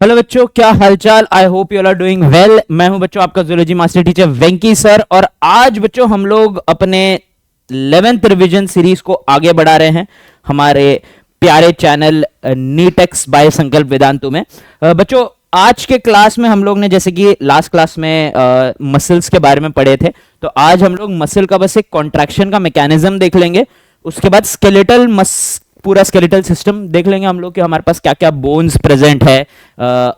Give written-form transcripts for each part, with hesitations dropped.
Hello बच्चों, क्या हालचाल। I hope you all are doing well. मैं हूं बच्चों आपका zoology master teacher Venky sir, और आज बच्चों हम लोग अपने 11th रिवीजन सीरीज को आगे बढ़ा रहे हैं हमारे प्यारे चैनल नीटेक्स बाय संकल्प वेदांतु में। बच्चों आज के क्लास में हम लोग ने, जैसे कि लास्ट क्लास में मसल्स के बारे में पढ़े थे, तो आज हम लोग मसल का बस एक कॉन्ट्रैक्शन का मैकेनिज्म देख लेंगे। उसके बाद स्केलेटल पूरा स्केलेटल सिस्टम देख लेंगे हम लोग कि हमारे पास क्या क्या बोन्स प्रेजेंट है,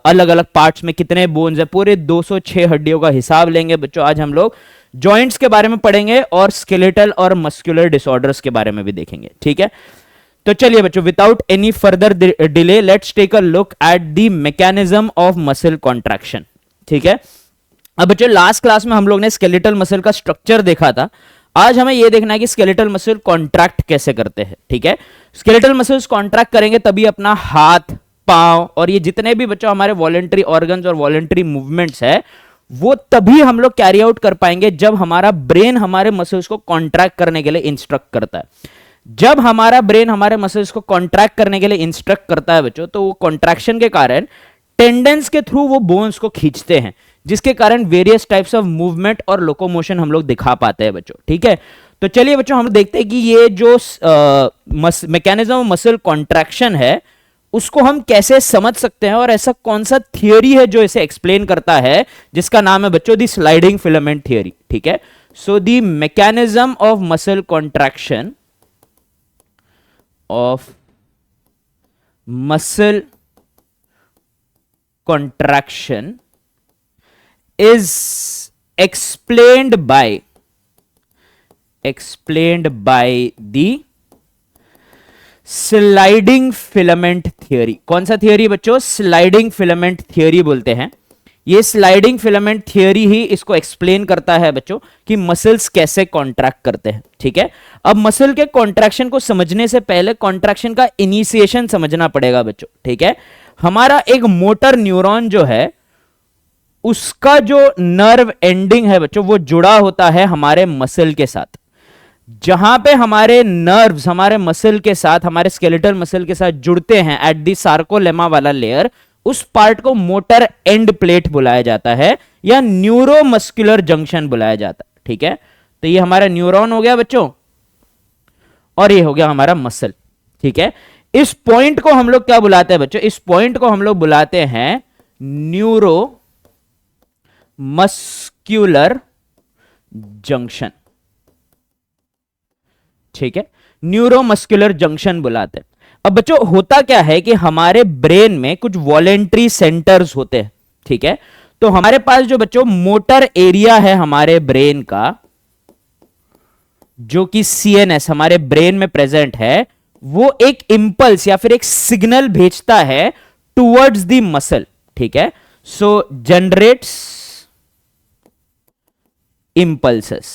अलग अलग पार्ट्स में कितने बोन्स है, पूरे 206 हड्डियों का हिसाब लेंगे बच्चों। आज हम लोग जॉइंट्स के बारे में पढ़ेंगे और स्केलेटल और मस्कुलर डिसऑर्डर्स के बारे में भी देखेंगे। ठीक है, तो चलिए बच्चों, without any further delay let's take a look at the mechanism of muscle contraction. ठीक है, अब बच्चों लास्ट क्लास में हम लोग ने स्केलेटल मसल का स्ट्रक्चर देखा था। आज हमें यह देखना है कि स्केलेटल मसल कॉन्ट्रैक्ट कैसे करते हैं। ठीक है, स्केलेटल मसल्स कॉन्ट्रैक्ट करेंगे तभी अपना हाथ, पांव और ये जितने भी बच्चों हमारे वॉलेंटरी ऑर्गन्स और वॉलेंटरी मूवमेंट्स है, वो तभी हम लोग कैरी आउट कर पाएंगे जब हमारा ब्रेन हमारे मसल्स को कॉन्ट्रैक्ट करने के लिए इंस्ट्रक्ट करता है। जब हमारा ब्रेन हमारे मसल्स को कॉन्ट्रैक्ट करने के लिए इंस्ट्रक्ट करता है बच्चों, तो वो कॉन्ट्रैक्शन के कारण टेंडेंस के थ्रू वो बोन्स को खींचते हैं, जिसके कारण वेरियस टाइप्स ऑफ मूवमेंट और लोकोमोशन हम लोग दिखा पाते हैं बच्चों। ठीक है, तो चलिए बच्चों हम देखते हैं कि ये जो मैकेनिज्म ऑफ मसल कॉन्ट्रैक्शन है उसको हम कैसे समझ सकते हैं, और ऐसा कौन सा थियोरी है जो इसे एक्सप्लेन करता है, जिसका नाम है बच्चों दी स्लाइडिंग फिलामेंट थियोरी। ठीक है, so the mechanism of muscle contraction of muscle contraction is explained by the sliding filament theory। कौन सा थियोरी बच्चों? स्लाइडिंग फिलामेंट थियोरी बोलते हैं। ये स्लाइडिंग फिलामेंट थियोरी ही इसको एक्सप्लेन करता है बच्चों कि मसल्स कैसे कॉन्ट्रैक्ट करते हैं। ठीक है, अब मसल के कॉन्ट्रैक्शन को समझने से पहले कॉन्ट्रैक्शन का इनिशिएशन समझना पड़ेगा बच्चों। ठीक है, हमारा एक मोटर न्यूरॉन जो है उसका जो नर्व एंडिंग है बच्चों, वो जुड़ा होता है हमारे मसल के साथ। जहां पे हमारे नर्व्स हमारे मसल के साथ, हमारे स्केलेटल मसल के साथ जुड़ते हैं एट दी सार्कोलेमा वाला लेयर, उस पार्ट को मोटर एंड प्लेट बुलाया जाता है या न्यूरोमस्कुलर जंक्शन बुलाया जाता है। ठीक है, तो ये हमारा न्यूरॉन हो गया बच्चों, और ये हो गया हमारा मसल। ठीक है, इस पॉइंट को हम लोग क्या बुलाते हैं बच्चों? इस पॉइंट को हम लोग बुलाते हैं न्यूरो मस्क्यूलर जंक्शन। ठीक है, न्यूरोमस्कुलर जंक्शन बुलाते हैं। अब बच्चों होता क्या है कि हमारे ब्रेन में कुछ वॉलेंट्री सेंटर्स होते हैं। ठीक है, तो हमारे पास जो बच्चों मोटर एरिया है हमारे ब्रेन का, जो कि सीएनएस हमारे ब्रेन में प्रेजेंट है, वो एक इंपल्स या फिर एक सिग्नल भेजता है टुवर्ड्स द मसल। ठीक है, सो जनरेट्स इंपल्सेस,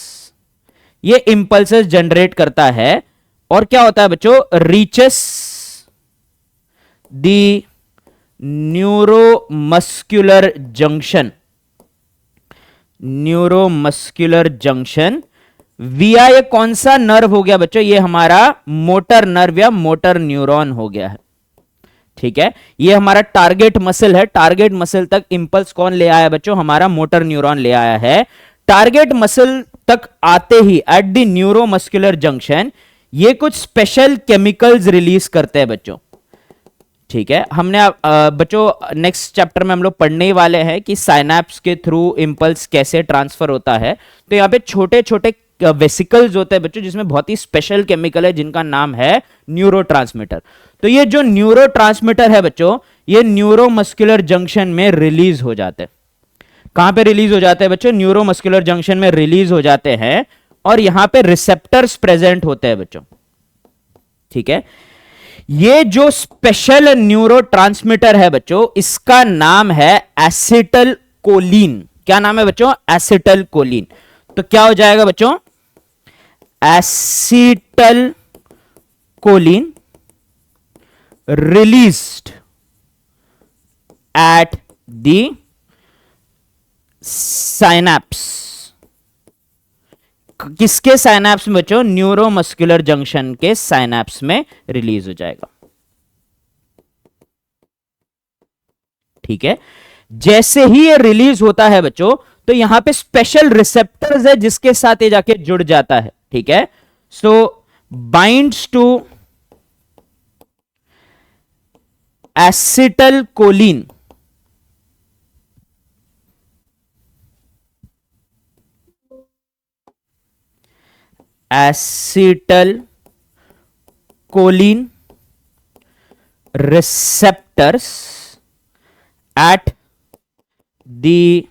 ये इंपल्सेस जनरेट करता है, और क्या होता है बच्चों? Reaches the neuromuscular junction, neuromuscular junction विया ये कौन सा नर्व हो गया बच्चों? ये हमारा मोटर नर्व या मोटर न्यूरॉन हो गया है। ठीक है, ये हमारा टारगेट मसल है। टारगेट मसल तक इंपल्स कौन ले आया बच्चों? हमारा मोटर न्यूरॉन ले आया है। टारगेट मसल तक आते ही एट द न्यूरोमस्कुलर जंक्शन ये कुछ स्पेशल केमिकल्स रिलीज करते हैं बच्चों। ठीक है, हमने बच्चों नेक्स्ट चैप्टर में हम लोग पढ़ने ही वाले हैं कि साइनैप्स के थ्रू इंपल्स कैसे ट्रांसफर होता है। तो यहाँ पे छोटे छोटे वेसिकल्स होते हैं बच्चों, जिसमें बहुत ही स्पेशल केमिकल है जिनका नाम है न्यूरोट्रांसमीटर। तो ये जो न्यूरोट्रांसमीटर है बच्चों, ये न्यूरोमस्कुलर जंक्शन में रिलीज हो जाते हैं। कहां पे रिलीज हो जाते हैं बच्चों? न्यूरोमस्कुलर जंक्शन में रिलीज हो जाते हैं, और यहां पे रिसेप्टर्स प्रेजेंट होते हैं बच्चों। ठीक है, ये जो स्पेशल न्यूरोट्रांसमीटर है बच्चों, इसका नाम है एसिटल कोलिन। क्या नाम है बच्चों? Acetyl choline. तो क्या हो जाएगा बच्चों? Acetyl choline released at the synapse. किसके साइनैप्स में बच्चों? न्यूरोमस्कुलर जंक्शन के साइनैप्स में रिलीज हो जाएगा। ठीक है। जैसे ही ये रिलीज होता है बच्चों, तो यहां पे स्पेशल रिसेप्टर्स है जिसके साथ ये जाके जुड़ जाता है, ठीक है। सो binds to acetal Colin, acetal Colin receptors at the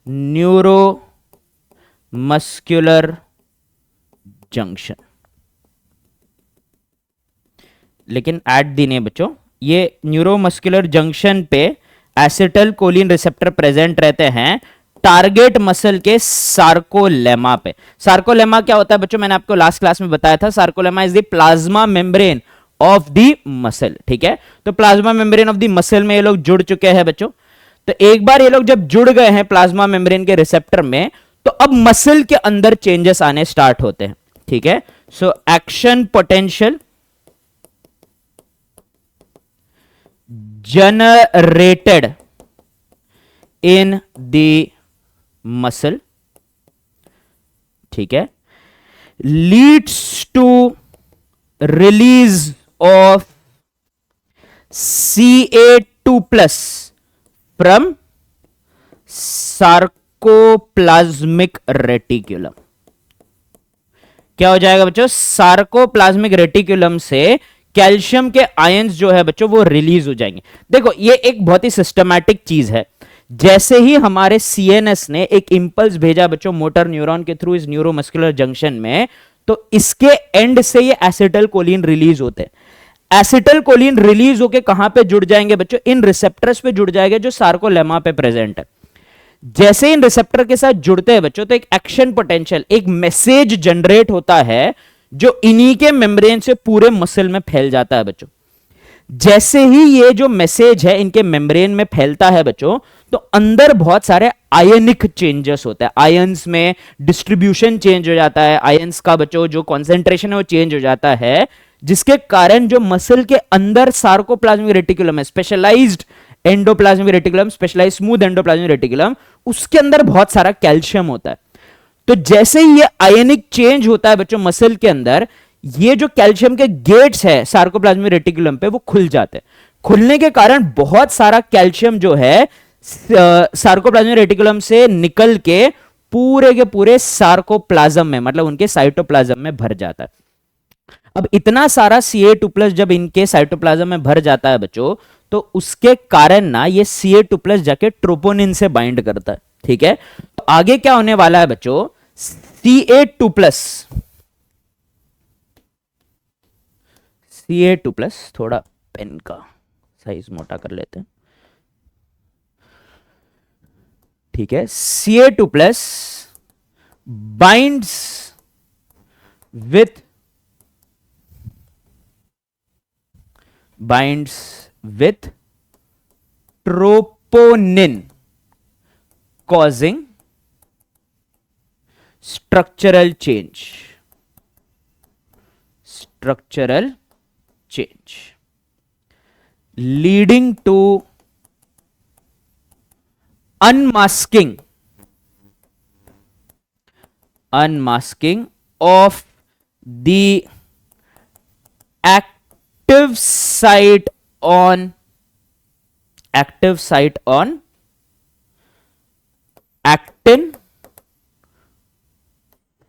neuromuscular junction। लेकिन एट दी नहीं बच्चों, ये न्यूरोमस्कुलर जंक्शन पे एसिटल कोलिन रिसेप्टर प्रेजेंट रहते हैं टारगेट मसल के सार्कोलेमा पे। सार्कोलेमा क्या होता है बच्चों, मैंने आपको लास्ट क्लास में बताया था, sarcolemma is the plasma membrane of the muscle, ठीक है। तो plasma membrane of the muscle में ये लोग जुड़ चुके हैं बच्चों। तो एक बार ये लोग जब जुड़ गए हैं प्लाज्मा मेम्ब्रेन के रिसेप्टर में, तो अब मसल के अंदर चेंजेस आने स्टार्ट होते हैं, ठीक है। So action potential generated in the muscle, ठीक है, leads to release of Ca2 plus from sarcoplasmic reticulum। क्या हो जाएगा बच्चों, सार्कोप्लाज्मिक रेटिकुलम से कैल्शियम के आयंस जो है बच्चों वो रिलीज हो जाएंगे। देखो ये एक बहुत ही सिस्टमैटिक चीज है। जैसे ही हमारे सीएनएस ने एक इंपल्स भेजा बच्चों मोटर न्यूरॉन के थ्रू इस न्यूरोमस्कुलर जंक्शन में, तो इसके एंड से ये एसिटल कोलिन रिलीज होते हैं। एसिटल कोलिन रिलीज होके कहां पे जुड़ जाएंगे बच्चों, इन रिसेप्टर्स पे जुड़ जाएंगे जो सार्कोलेमा पे प्रेजेंट है। जैसे इन रिसेप्टर के साथ जुड़ते हैं बच्चों, तो एक एक्शन पोटेंशियल, एक मैसेज जनरेट होता है जो इन्हीं के मेम्ब्रेन से पूरे मसल में फैल जाता है बच्चों। जैसे ही ये जो मैसेज है इनके मेम्ब्रेन में फैलता है बच्चों, तो अंदर बहुत सारे आयनिक चेंजेस होता है, आयंस में डिस्ट्रीब्यूशन चेंज हो जाता है, आयंस का बच्चों जो कॉन्सेंट्रेशन है वो चेंज हो जाता है, जिसके कारण जो मसल के अंदर सार्कोप्लाज्मिक रेटिकुलम है, specialised endoplasmic reticulum, specialised smooth endoplasmic reticulum, उसके अंदर बहुत सारा कैल्शियम होता है। तो जैसे ही ये आयनिक चेंज होता है बच्चों मसल के अंदर, ये जो कैल्शियम के गेट्स है सार्कोप्लाज्मिक रेटिकुलम पे वो खुल जाते हैं। खुलने के कारण बहुत सारा कैल्शियम जो है सार्कोप्लाज्मिक रेटिकुलम से निकल के पूरे सार्कोप्लाज्म में, मतलब उनके साइटोप्लाज्म में भर जाता है। अब इतना सारा Ca2+ जब इनके साइटोप्लाज्म में भर जाता है बच्चों, तो उसके कारण ना ये Ca2+ जाके ट्रोपोनिन से बाइंड करता है, ठीक है। तो आगे क्या होने वाला है बच्चों, Ca2+, थोड़ा पेन का साइज मोटा कर लेते हैं, ठीक है। Ca2+ binds with troponin causing structural change, leading to unmasking of the active site on actin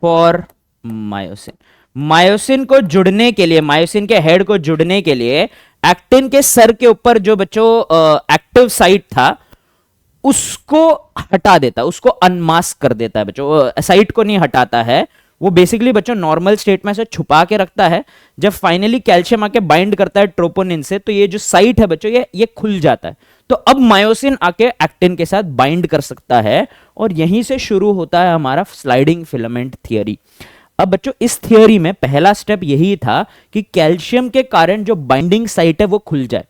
for myosin. Myosin को जुड़ने के लिए, मायोसिन के हेड को जुड़ने के लिए एक्टिन के सर के ऊपर जो बच्चों एक्टिव साइट था उसको हटा देता है, उसको अनमास्क कर देता है बच्चों। साइट को नहीं हटाता है, वो बेसिकली बच्चों नॉर्मल स्टेट में से छुपा के रखता है। जब फाइनली कैल्शियम आके बाइंड करता है ट्रोपोनिन से, तो ये जो साइट है बच्चों ये खुल जाता है। तो अब मायोसिन आके एक्टिन के साथ बाइंड कर सकता है, और यहीं से शुरू होता है हमारा स्लाइडिंग फिलामेंट थियरी। अब बच्चों इस थियरी में पहला स्टेप यही था कि कैल्शियम के कारण जो बाइंडिंग साइट है वो खुल जाए।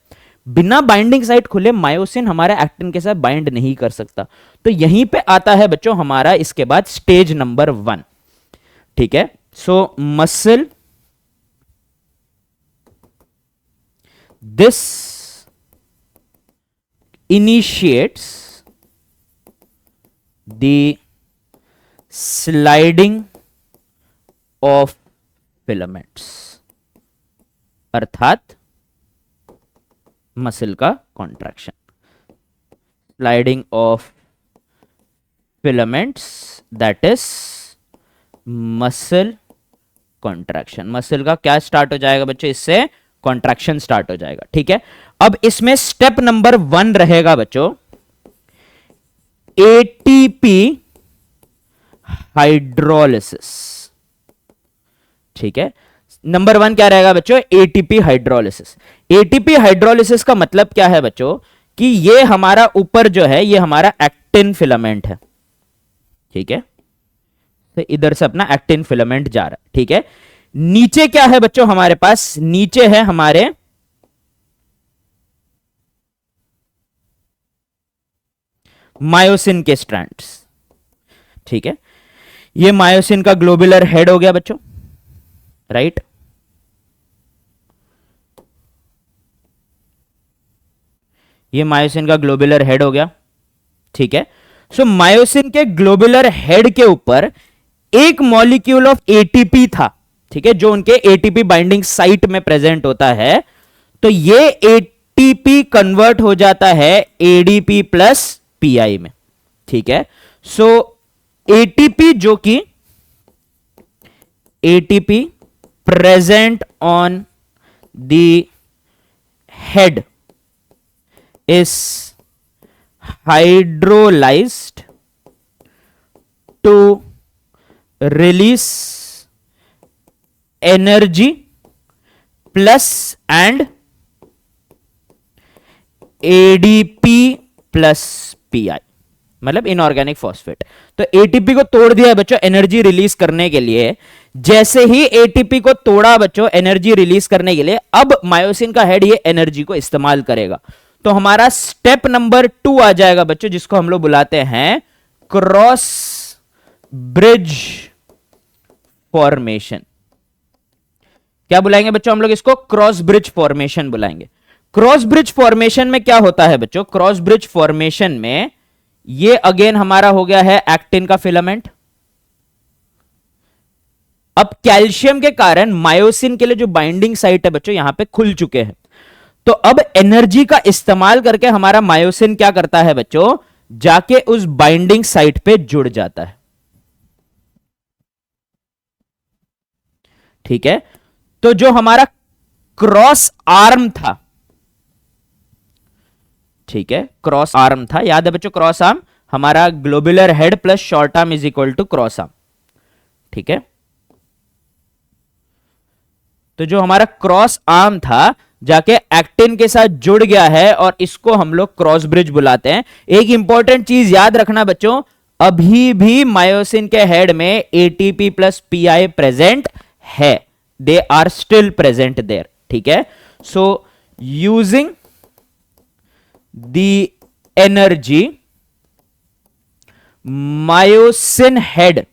बिना बाइंडिंग साइट खुले मायोसिन हमारे एक्टिन के साथ बाइंड नहीं कर सकता। तो यहीं पे आता है बच्चों हमारा इसके बाद स्टेज नंबर 1, ठीक है। सो muscle, initiates the sliding of filaments, अर्थात मसल का contraction, sliding of filaments, that is muscle contraction. Muscle का क्या स्टार्ट हो जाएगा बच्चों, इससे कॉन्ट्रैक्शन स्टार्ट हो जाएगा। ठीक है, अब इसमें स्टेप नंबर 1 रहेगा बच्चों एटीपी हाइड्रोलिसिस। ठीक है, नंबर 1 क्या रहेगा बच्चों, एटीपी हाइड्रोलिसिस। एटीपी हाइड्रोलिसिस का मतलब क्या है बच्चों, कि ये हमारा ऊपर जो है ये हमारा एक्टिन फिलामेंट है। ठीक है, तो इधर से अपना एक्टिन फिलामेंट जा रहा है। ठीक है, नीचे क्या है बच्चों हमारे पास, नीचे है हमारे मायोसिन के स्ट्रैंड्स। ठीक है, ये मायोसिन का ग्लोबुलर हेड हो गया बच्चों, राइट। ये मायोसिन का ग्लोबुलर हेड हो गया। ठीक है, सो मायोसिन के ग्लोबुलर हेड के ऊपर एक मॉलिक्यूल ऑफ एटीपी था। ठीक है, जो उनके एटीपी बाइंडिंग साइट में प्रेजेंट होता है। तो ये एटीपी कन्वर्ट हो जाता है एडीपी प्लस पीआई में। ठीक है, सो एटीपी जो कि ATP present on the head is hydrolyzed to release energy plus and ADP plus PI, मतलब इनऑर्गेनिक फॉस्फेट। तो एटीपी को तोड़ दिया है बच्चों एनर्जी रिलीज करने के लिए। जैसे ही एटीपी को तोड़ा बच्चों एनर्जी रिलीज करने के लिए, अब मायोसिन का हेड ये एनर्जी को इस्तेमाल करेगा। तो हमारा स्टेप नंबर 2 आ जाएगा बच्चों, जिसको हम लोग बुलाते हैं क्रॉस ब्रिज फॉर्मेशन। क्या बुलाएंगे बच्चों हम लोग इसको, क्रॉस ब्रिज फॉर्मेशन बुलाएंगे। क्रॉस ब्रिज फॉर्मेशन में क्या होता है बच्चों, क्रॉस ब्रिज फॉर्मेशन में ये अगेन हमारा हो गया है एक्टिन का फिलामेंट। अब कैल्शियम के कारण मायोसिन के लिए जो बाइंडिंग साइट है बच्चों यहां पे खुल चुके हैं। तो अब एनर्जी का इस्तेमाल करके हमारा मायोसिन क्या करता है बच्चों, जाके उस बाइंडिंग साइट पे जुड़ जाता है। ठीक है, तो जो हमारा क्रॉस आर्म था, ठीक है, क्रॉस आर्म था, याद है बच्चों, क्रॉस आर्म हमारा globular head plus short arm is equal to cross arm. ठीक है, तो जो हमारा क्रॉस आर्म था जाके एक्टिन के साथ जुड़ गया है और इसको हम लोग क्रॉस ब्रिज बुलाते हैं। एक इंपॉर्टेंट चीज याद रखना बच्चों, अभी भी मायोसिन के हेड में एटीपी प्लस पीआई प्रेजेंट है, they are still present there. ठीक है, so using the energy myosin head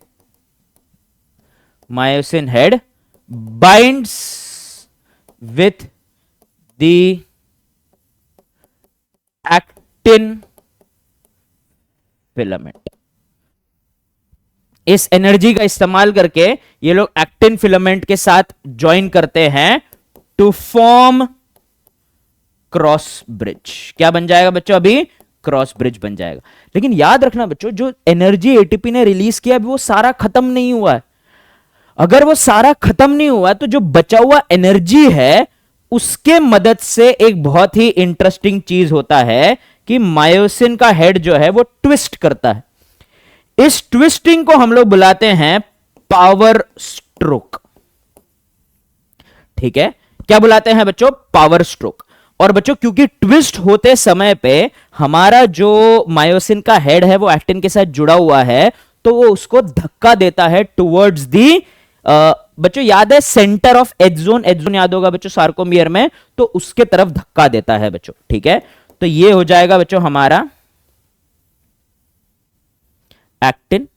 binds with the actin filament। इस एनर्जी का इस्तेमाल करके ये लोग एक्टिन फिलामेंट के साथ ज्वाइन करते हैं टू फॉर्म क्रॉस ब्रिज। क्या बन जाएगा बच्चों, अभी क्रॉस ब्रिज बन जाएगा। लेकिन याद रखना बच्चों, जो एनर्जी एटीपी ने रिलीज किया वो सारा खत्म नहीं हुआ है। अगर वो सारा खत्म नहीं हुआ तो जो बचा हुआ एनर्जी है उसके मदद से एक बहुत ही इंटरेस्टिंग चीज होता है कि मायोसिन का हेड जो है वो ट्विस्ट करता है। इस ट्विस्टिंग को हम लोग बुलाते हैं पावर स्ट्रोक। ठीक है, क्या बुलाते हैं बच्चों, पावर स्ट्रोक। और बच्चों क्योंकि ट्विस्ट होते समय पे हमारा जो मायोसिन का हेड है वो एक्टिन के साथ जुड़ा हुआ है, तो वो उसको धक्का देता है टुवर्ड्स दी बच्चों याद है centre of H zone, H zone याद होगा बच्चों सार्कोमियर में, तो उसके तरफ धक्का देता है बच्चों। ठीक है, तो ये हो जाएगा बच्चों हमारा एक्टिन,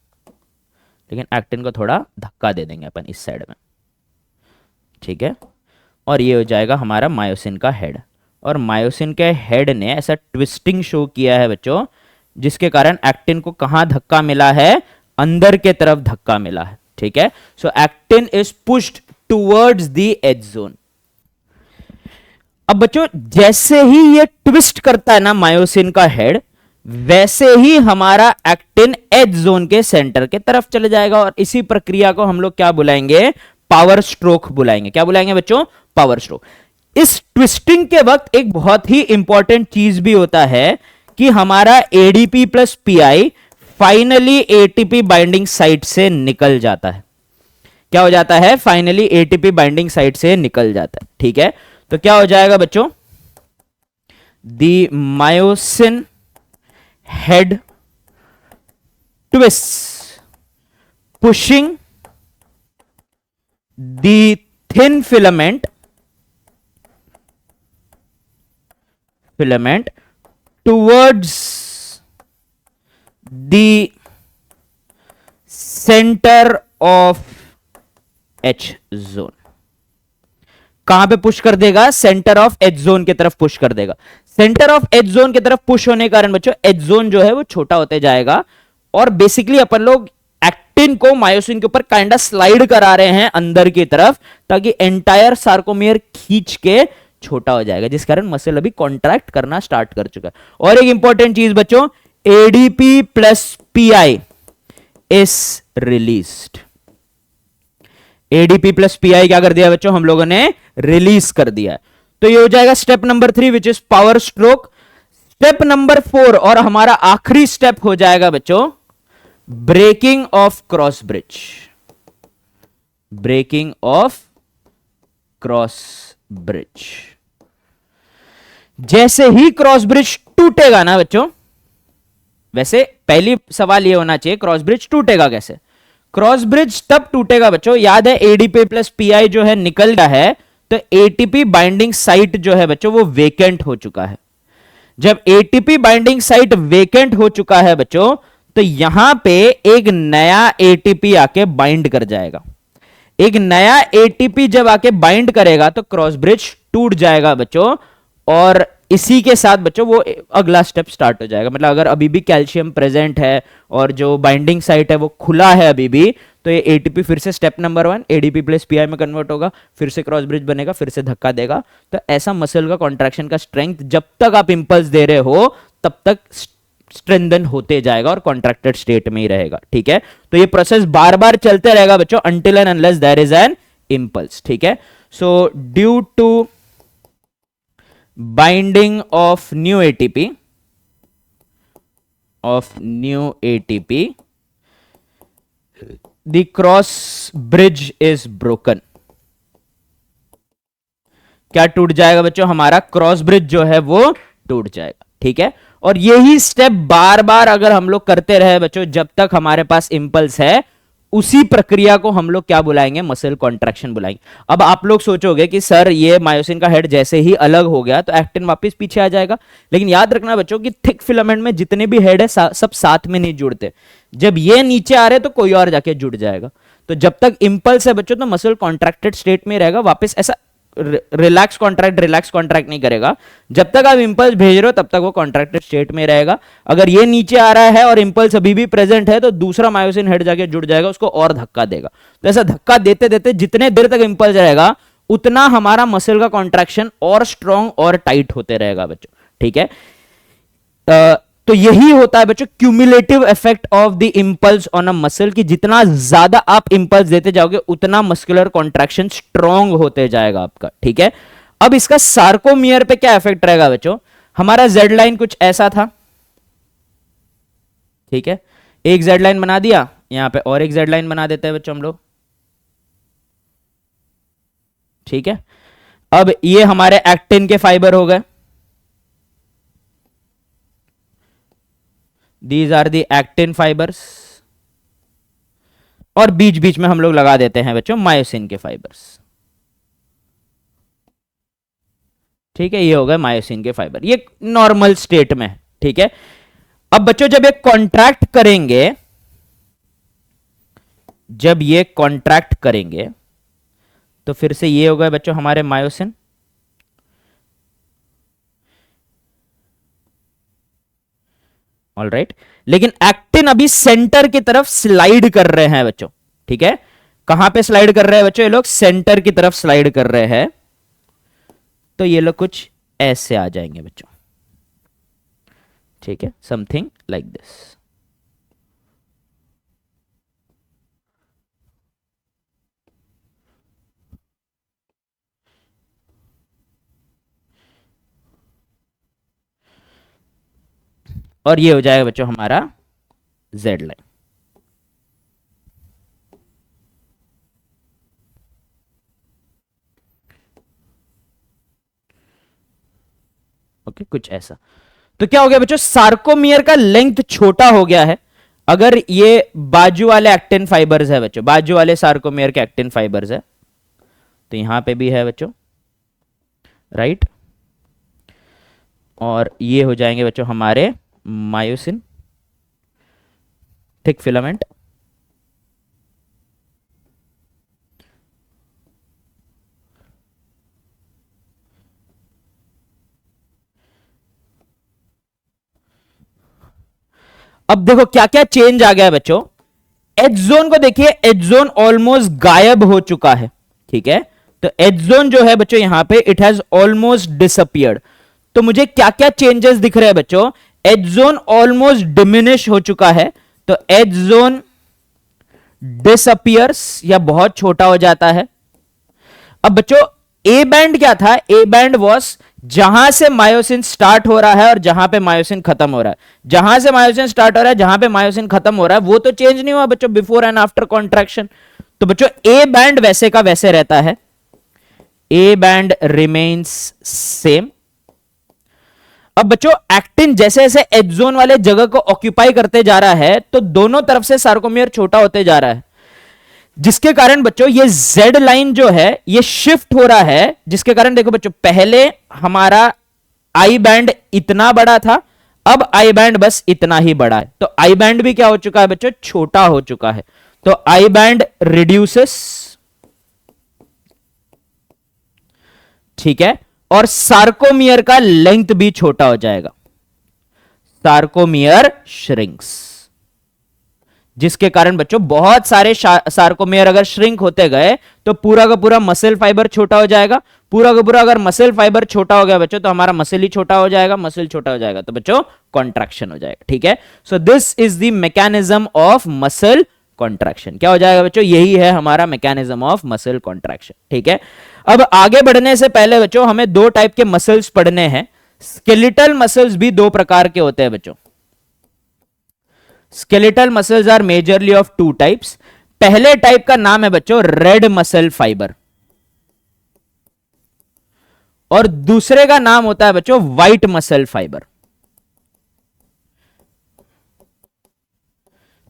लेकिन एक्टिन को थोड़ा धक्का दे देंगे अपन इस साइड में। ठीक है, और ये हो जाएगा हमारा मायोसिन का हेड। और मायोसिन के हेड ने ऐसा ट्विस्टिंग शो किया है बच्चों, जिसके कारण एक्टिन को कहां धक्का मिला है, अंदर के तरफ धक्का मिला है। ठीक है, सो actin is pushed towards the age zone. अब बच्चों जैसे ही ये ट्विस्ट करता है ना मायोसिन का हेड, वैसे ही हमारा एक्टिन एज जोन के सेंटर के तरफ चले जाएगा, और इसी प्रक्रिया को हम लोग क्या बुलाएंगे, पावर स्ट्रोक बुलाएंगे। क्या बुलाएंगे बच्चों, पावर स्ट्रोक। इस ट्विस्टिंग के वक्त एक बहुत ही इंपॉर्टेंट चीज भी होता है कि हमारा ADP plus pi finally ATP binding site से निकल जाता है। क्या हो जाता है, फाइनली एटीपी बाइंडिंग साइट से निकल जाता है। ठीक है, तो क्या हो जाएगा बच्चों, the myosin head twist pushing the thin filament towards the center of H zone। कहां पे पुश कर देगा, सेंटर ऑफ एच जोन की तरफ पुश कर देगा। सेंटर ऑफ एच जोन की तरफ पुश होने के कारण बच्चों एच जोन जो है वो छोटा होते जाएगा, और बेसिकली अपन लोग एक्टिन को मायोसिन के ऊपर काइंडा स्लाइड करा रहे हैं अंदर की तरफ, ताकि एंटायर सार्कोमियर खींच के छोटा हो जाएगा, जिस कारण मसल अभी कॉन्ट्रैक्ट करना स्टार्ट कर चुका है। और एक इंपॉर्टेंट चीज बच्चों, ADP plus pi is released. ADP plus pi क्या कर दिया बच्चों, हम लोगों ने रिलीज कर दिया है। तो ये हो जाएगा step number 3 which is power stroke. Step number 4 और हमारा आखिरी स्टेप हो जाएगा बच्चों, breaking of cross bridge. Breaking of cross bridge. जैसे ही क्रॉस ब्रिज टूटेगा ना बच्चों, वैसे पहली सवाल ये होना चाहिए क्रॉस ब्रिज टूटेगा कैसे। क्रॉस ब्रिज तब टूटेगा बच्चों, याद है एडीपी प्लस पीआई जो है निकल रहा है, तो एटीपी बाइंडिंग साइट जो है बच्चों वो वेकेंट हो चुका है। जब एटीपी बाइंडिंग साइट वेकेंट हो चुका है बच्चों, तो यहां पे एक नया एटीपी आके बाइंड कर जाएगा। एक नया एटीपी जब आके बाइंड करेगा तो क्रॉस ब्रिज टूट जाएगा बच्चों, और इसी के साथ बच्चों वो अगला स्टेप स्टार्ट हो जाएगा। मतलब अगर अभी भी कैल्शियम प्रेजेंट है और जो बाइंडिंग साइट है वो खुला है अभी भी, तो ये एटीपी फिर से step number 1 ADP plus pi में कन्वर्ट होगा, फिर से क्रॉस ब्रिज बनेगा, फिर से धक्का देगा। तो ऐसा मसल का कॉन्ट्रैक्शन का स्ट्रेंथ जब तक आप इंपल्स दे रहे हो तब तक स्ट्रेंथन होते जाएगा और कॉन्ट्रैक्टेड स्टेट में ही रहेगा। ठीक है, तो ये प्रोसेस बार बार चलते रहेगा बच्चों until and unless there is an impulse। ठीक है, so due to binding of new ATP the cross bridge is broken. क्या टूट जाएगा बच्चों, हमारा क्रॉस ब्रिज जो है वो टूट जाएगा। ठीक है, और यही स्टेप बार बार अगर हम लोग करते रहे बच्चों जब तक हमारे पास इंपल्स है, उसी प्रक्रिया को हम लोग क्या बुलाएंगे, मसल कॉन्ट्रैक्शन बुलाएंगे। अब आप लोग सोचोगे कि सर ये मायोसिन का हेड जैसे ही अलग हो गया तो एक्टिन वापस पीछे आ जाएगा, लेकिन याद रखना बच्चों कि थिक फिलामेंट में जितने भी हेड है सब साथ में नहीं जुड़ते। जब ये नीचे आ रहे तो कोई और जाके जुड़ जाएगा। तो जब तक इंपल्स है बच्चों तो मसल कॉन्ट्रैक्टेड स्टेट में रहेगा, वापस ऐसा रिलैक्स कॉन्ट्रैक्ट नहीं करेगा। जब तक आप इंपल्स भेज रहे हो तब तक वो कॉन्ट्रैक्टेड स्टेट में रहेगा। अगर ये नीचे आ रहा है और इंपल्स अभी भी प्रेजेंट है तो दूसरा मायोसिन हेड जाके जुड़ जाएगा, उसको और धक्का देगा। तो ऐसा धक्का देते देते जितने देर तक इंपल्स रहेगा उतना हमारा मसल का कॉन्ट्रैक्शन और स्ट्रॉन्ग और टाइट होते रहेगा बच्चों। ठीक है, तो यही होता है बच्चों cumulative effect of the impulse on a muscle, कि जितना ज्यादा आप इंपल्स देते जाओगे उतना मस्कुलर कॉन्ट्रैक्शन स्ट्रॉन्ग होते जाएगा आपका। ठीक है, अब इसका सार्कोमियर पे क्या इफेक्ट रहेगा बच्चों, हमारा जेड लाइन कुछ ऐसा था। ठीक है, एक जेड लाइन बना दिया, यहां पे और एक जेड लाइन बना देते हैं बच्चों हम लोग। ठीक है, अब ये हमारे एक्टिन के फाइबर हो गए, These are the actin fibers, और बीच बीच में हम लोग लगा देते हैं बच्चों मायोसिन के फाइबर्स। ठीक है, ये हो गए मायोसिन के फाइबर, ये नॉर्मल स्टेट में। ठीक है, अब बच्चों जब ये कॉन्ट्रैक्ट करेंगे तो फिर से ये हो गए बच्चों हमारे मायोसिन, ऑल राइट, लेकिन एक्टिन अभी सेंटर की तरफ स्लाइड कर रहे हैं बच्चों, ठीक है। कहां पे स्लाइड कर रहे हैं बच्चों, ये लोग सेंटर की तरफ स्लाइड कर रहे हैं, तो ये लोग कुछ ऐसे आ जाएंगे बच्चों, ठीक है, समथिंग लाइक दिस। और ये हो जाएगा बच्चों हमारा जेड लाइन। ओके, कुछ ऐसा। तो क्या हो गया बच्चों, सार्कोमियर का लेंथ छोटा हो गया है। अगर ये बाजू वाले एक्टिन फाइबर्स है बच्चों, बाजू वाले सार्कोमियर के एक्टिन फाइबर्स है, तो यहां पे भी है बच्चों, राइट। और ये हो जाएंगे बच्चों हमारे मायोसिन थिक फिलामेंट। अब देखो क्या क्या चेंज आ गया है बच्चों। एज जोन को देखिए, एज जोन ऑलमोस्ट गायब हो चुका है, ठीक है। तो एज जोन जो है बच्चों यहां पे इट हैज ऑलमोस्ट डिसअपियर्ड। तो मुझे क्या क्या चेंजेस दिख रहे हैं बच्चों, एज जोन ऑलमोस्ट डिमिनिश हो चुका है, तो एज जोन डिसअपियर्स या बहुत छोटा हो जाता है। अब बच्चों ए बैंड क्या था, ए बैंड वॉज जहां से मायोसिन स्टार्ट हो रहा है और जहां पे मायोसिन खत्म हो रहा है। जहां से मायोसिन स्टार्ट हो रहा है, जहां पे मायोसिन खत्म हो रहा है, वो तो चेंज नहीं हुआ बच्चों बिफोर एंड आफ्टर कॉन्ट्रैक्शन। तो बच्चों ए बैंड वैसे का वैसे रहता है, ए बैंड रिमेन्स सेम। अब बच्चों एक्टिन जैसे जैसे एज जोन वाले जगह को ऑक्यूपाई करते जा रहा है, तो दोनों तरफ से सार्कोमियर छोटा होते जा रहा है, जिसके कारण बच्चों ये जेड लाइन जो है ये शिफ्ट हो रहा है। जिसके कारण देखो बच्चों, पहले हमारा आई बैंड इतना बड़ा था, अब आई बैंड बस इतना ही बड़ा है। तो आई बैंड भी क्या हो चुका है बच्चों, छोटा हो चुका है। तो आई बैंड रिड्यूसेस, ठीक है, और सार्कोमियर का लेंथ भी छोटा हो जाएगा, सार्कोमियर श्रिंक्स। जिसके कारण बच्चों बहुत सारे सार्कोमियर अगर श्रिंक होते गए तो पूरा का पूरा मसल फाइबर छोटा हो जाएगा। पूरा का पूरा अगर मसल फाइबर छोटा हो गया बच्चों, तो हमारा मसल ही छोटा हो जाएगा, मसल छोटा हो जाएगा तो बच्चों कॉन्ट्रैक्शन हो जाएगा, ठीक है। So this is the mechanism of muscle contraction. क्या हो जाएगा बच्चों, यही है हमारा मैकेनिज्म ऑफ मसल कॉन्ट्रैक्शन, ठीक है। अब आगे बढ़ने से पहले बच्चों हमें दो टाइप के मसल्स पढ़ने हैं। स्केलेटल मसल्स भी दो प्रकार के होते हैं बच्चों। Skeletal muscles are majorly of two types. पहले टाइप का नाम है बच्चों रेड मसल फाइबर, और दूसरे का नाम होता है बच्चों व्हाइट मसल फाइबर,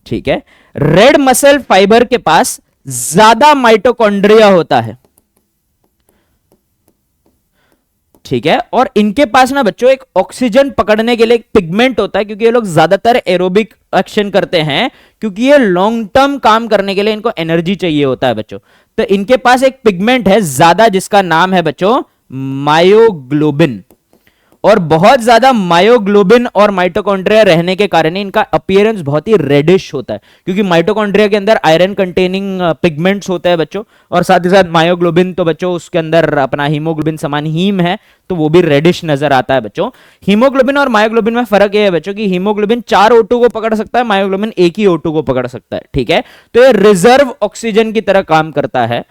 ठीक है। रेड मसल फाइबर के पास ज्यादा माइटोकॉन्ड्रिया होता है, ठीक है, और इनके पास ना बच्चों एक ऑक्सीजन पकड़ने के लिए एक पिगमेंट होता है, क्योंकि ये लोग ज्यादातर एरोबिक एक्शन करते हैं, क्योंकि ये लॉन्ग टर्म काम करने के लिए इनको एनर्जी चाहिए होता है बच्चों। तो इनके पास एक पिगमेंट है ज्यादा, जिसका नाम है बच्चों मायोग्लोबिन। और बहुत ज्यादा मायोग्लोबिन और माइटोकॉन्ड्रिया रहने के कारण इनका अपीयरेंस बहुत ही रेडिश होता है, क्योंकि माइटोकॉन्ड्रिया के अंदर आयरन कंटेनिंग पिगमेंट्स होते हैं बच्चों, और साथ ही साथ मायोग्लोबिन तो बच्चों उसके अंदर अपना हीमोग्लोबिन समान हीम है, तो वो भी रेडिश नजर आता है बच्चों। हीमोग्लोबिन और मायोग्लोबिन में फर्क ये है बच्चों कि हीमोग्लोबिन 4 O2 को पकड़ सकता है, मायोग्लोबिन एक ही O2 को पकड़ सकता है, ठीक है। तो ये रिजर्व ऑक्सीजन की तरह काम करता है।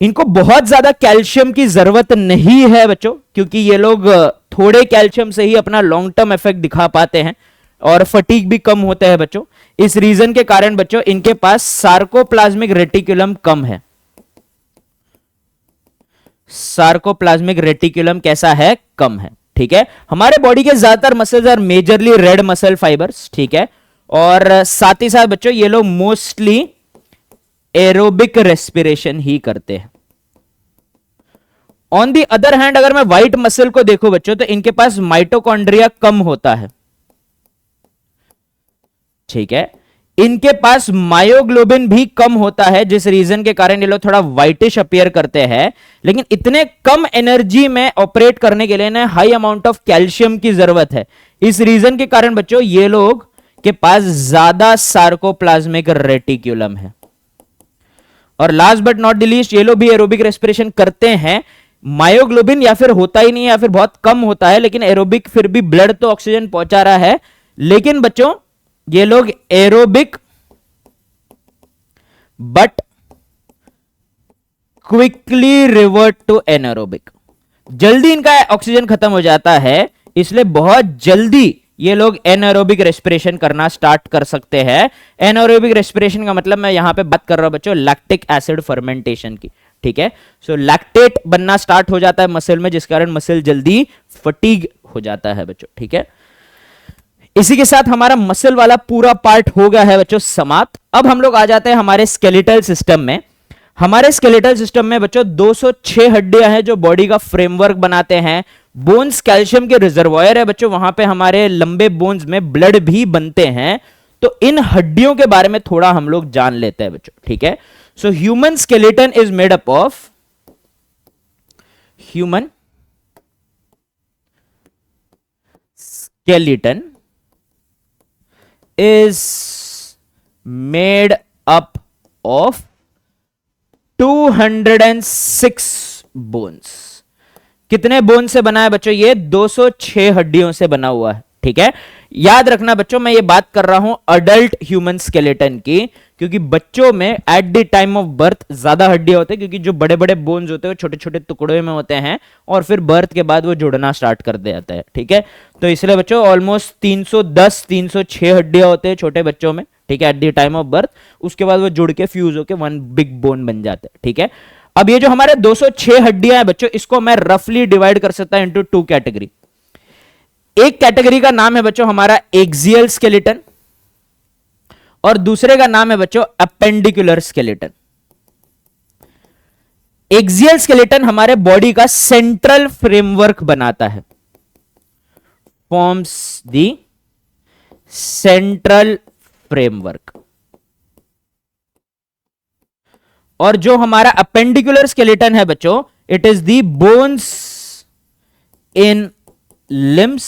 इनको बहुत ज्यादा कैल्शियम की जरूरत नहीं है बच्चों, क्योंकि ये लोग थोड़े कैल्शियम से ही अपना लॉन्ग टर्म इफेक्ट दिखा पाते हैं, और फटीग भी कम होते हैं बच्चों। इस रीजन के कारण बच्चों इनके पास सार्कोप्लाज्मिक रेटिकुलम कम है। सार्कोप्लाज्मिक रेटिकुलम कैसा है, कम है, ठीक है। हमारे बॉडी के ज्यादातर muscles are majorly red muscle fibres, ठीक है, और साथ ही साथ बच्चों ये लोग मोस्टली एरोबिक रेस्पिरेशन ही करते हैं। ऑन दी अदर हैंड अगर मैं व्हाइट मसल को देखूं बच्चों, तो इनके पास माइटोकॉन्ड्रिया कम होता है, ठीक है। इनके पास मायोग्लोबिन भी कम होता है, जिस रीजन के कारण ये लोग थोड़ा व्हाइटिश अपीयर करते हैं। लेकिन इतने कम एनर्जी में ऑपरेट करने के लिए ना हाई अमाउंट ऑफ कैल्शियम की जरूरत है। इस रीजन के कारण बच्चों ये लोग के पास ज्यादा सार्कोप्लाज्मिक रेटिक्यूलम है। और last but not the least, ये लोग भी एरोबिक रेस्पिरेशन करते हैं। मायोग्लोबिन या फिर होता ही नहीं है या फिर बहुत कम होता है, लेकिन एरोबिक फिर भी ब्लड तो ऑक्सीजन पहुंचा रहा है। लेकिन बच्चों ये लोग aerobic but quickly revert to anaerobic, जल्दी इनका ऑक्सीजन खत्म हो जाता है, इसलिए बहुत जल्दी ये लोग एनारोबिक रेस्पिरेशन करना स्टार्ट कर सकते हैं। एनारोबिक रेस्पिरेशन का मतलब मैं यहां पे बात कर रहा हूं बच्चों लैक्टिक एसिड फर्मेंटेशन की, ठीक है। सो लैक्टेट बनना स्टार्ट हो जाता है मसल में, जिस कारण मसल जल्दी फटीग हो जाता है बच्चों, ठीक है। इसी के साथ हमारा मसल वाला पूरा पार्ट हो गया है बच्चों समाप्त। अब हम लोग आ जाते हैं हमारे स्केलेटल सिस्टम में। हमारे स्केलेटल सिस्टम में बच्चों 206 हड्डियां हैं जो बॉडी का फ्रेमवर्क बनाते हैं। बोन्स कैल्शियम के रिजर्वायर है बच्चों, वहां पे हमारे लंबे बोन्स में ब्लड भी बनते हैं। तो इन हड्डियों के बारे में थोड़ा हम लोग जान लेते हैं बच्चों, ठीक है। So human skeleton is made up of human skeleton is made up of 206 bones। कितने बोन से बना है बच्चों? ये 206 हड्डियों से बना हुआ है, ठीक है। याद रखना बच्चों, मैं ये बात कर रहा हूं अडल्ट ह्यूमन स्केलेटन की, क्योंकि बच्चों में at the time of birth ज्यादा हड्डियां होते हैं, क्योंकि जो बड़े बड़े बोन्स होते हैं वो छोटे छोटे टुकड़े में होते हैं और फिर बर्थ के बाद वो जुड़ना स्टार्ट कर देते हैं, ठीक है। तो इसलिए बच्चों ऑलमोस्ट 310-306 हड्डियां होते हैं छोटे बच्चों में, ठीक है, at the time of birth. उसके बाद वो जुड़ के फ्यूज होकर वन बिग बोन बन जाते हैं, ठीक है। अब ये जो हमारे 206 हड्डियां हैं बच्चों, इसको मैं रफली डिवाइड कर सकता हूं इनटू 2 कैटेगरी। एक कैटेगरी का नाम है बच्चों हमारा एक्सियल स्केलेटन और दूसरे का नाम है बच्चों अपेंडिकुलर स्केलेटन। एक्सियल स्केलेटन हमारे बॉडी का सेंट्रल फ्रेमवर्क बनाता है, फॉर्म्स द सेंट्रल फ्रेमवर्क। और जो हमारा अपेंडिकुलर स्केलेटन है बच्चों, it is the bones in limbs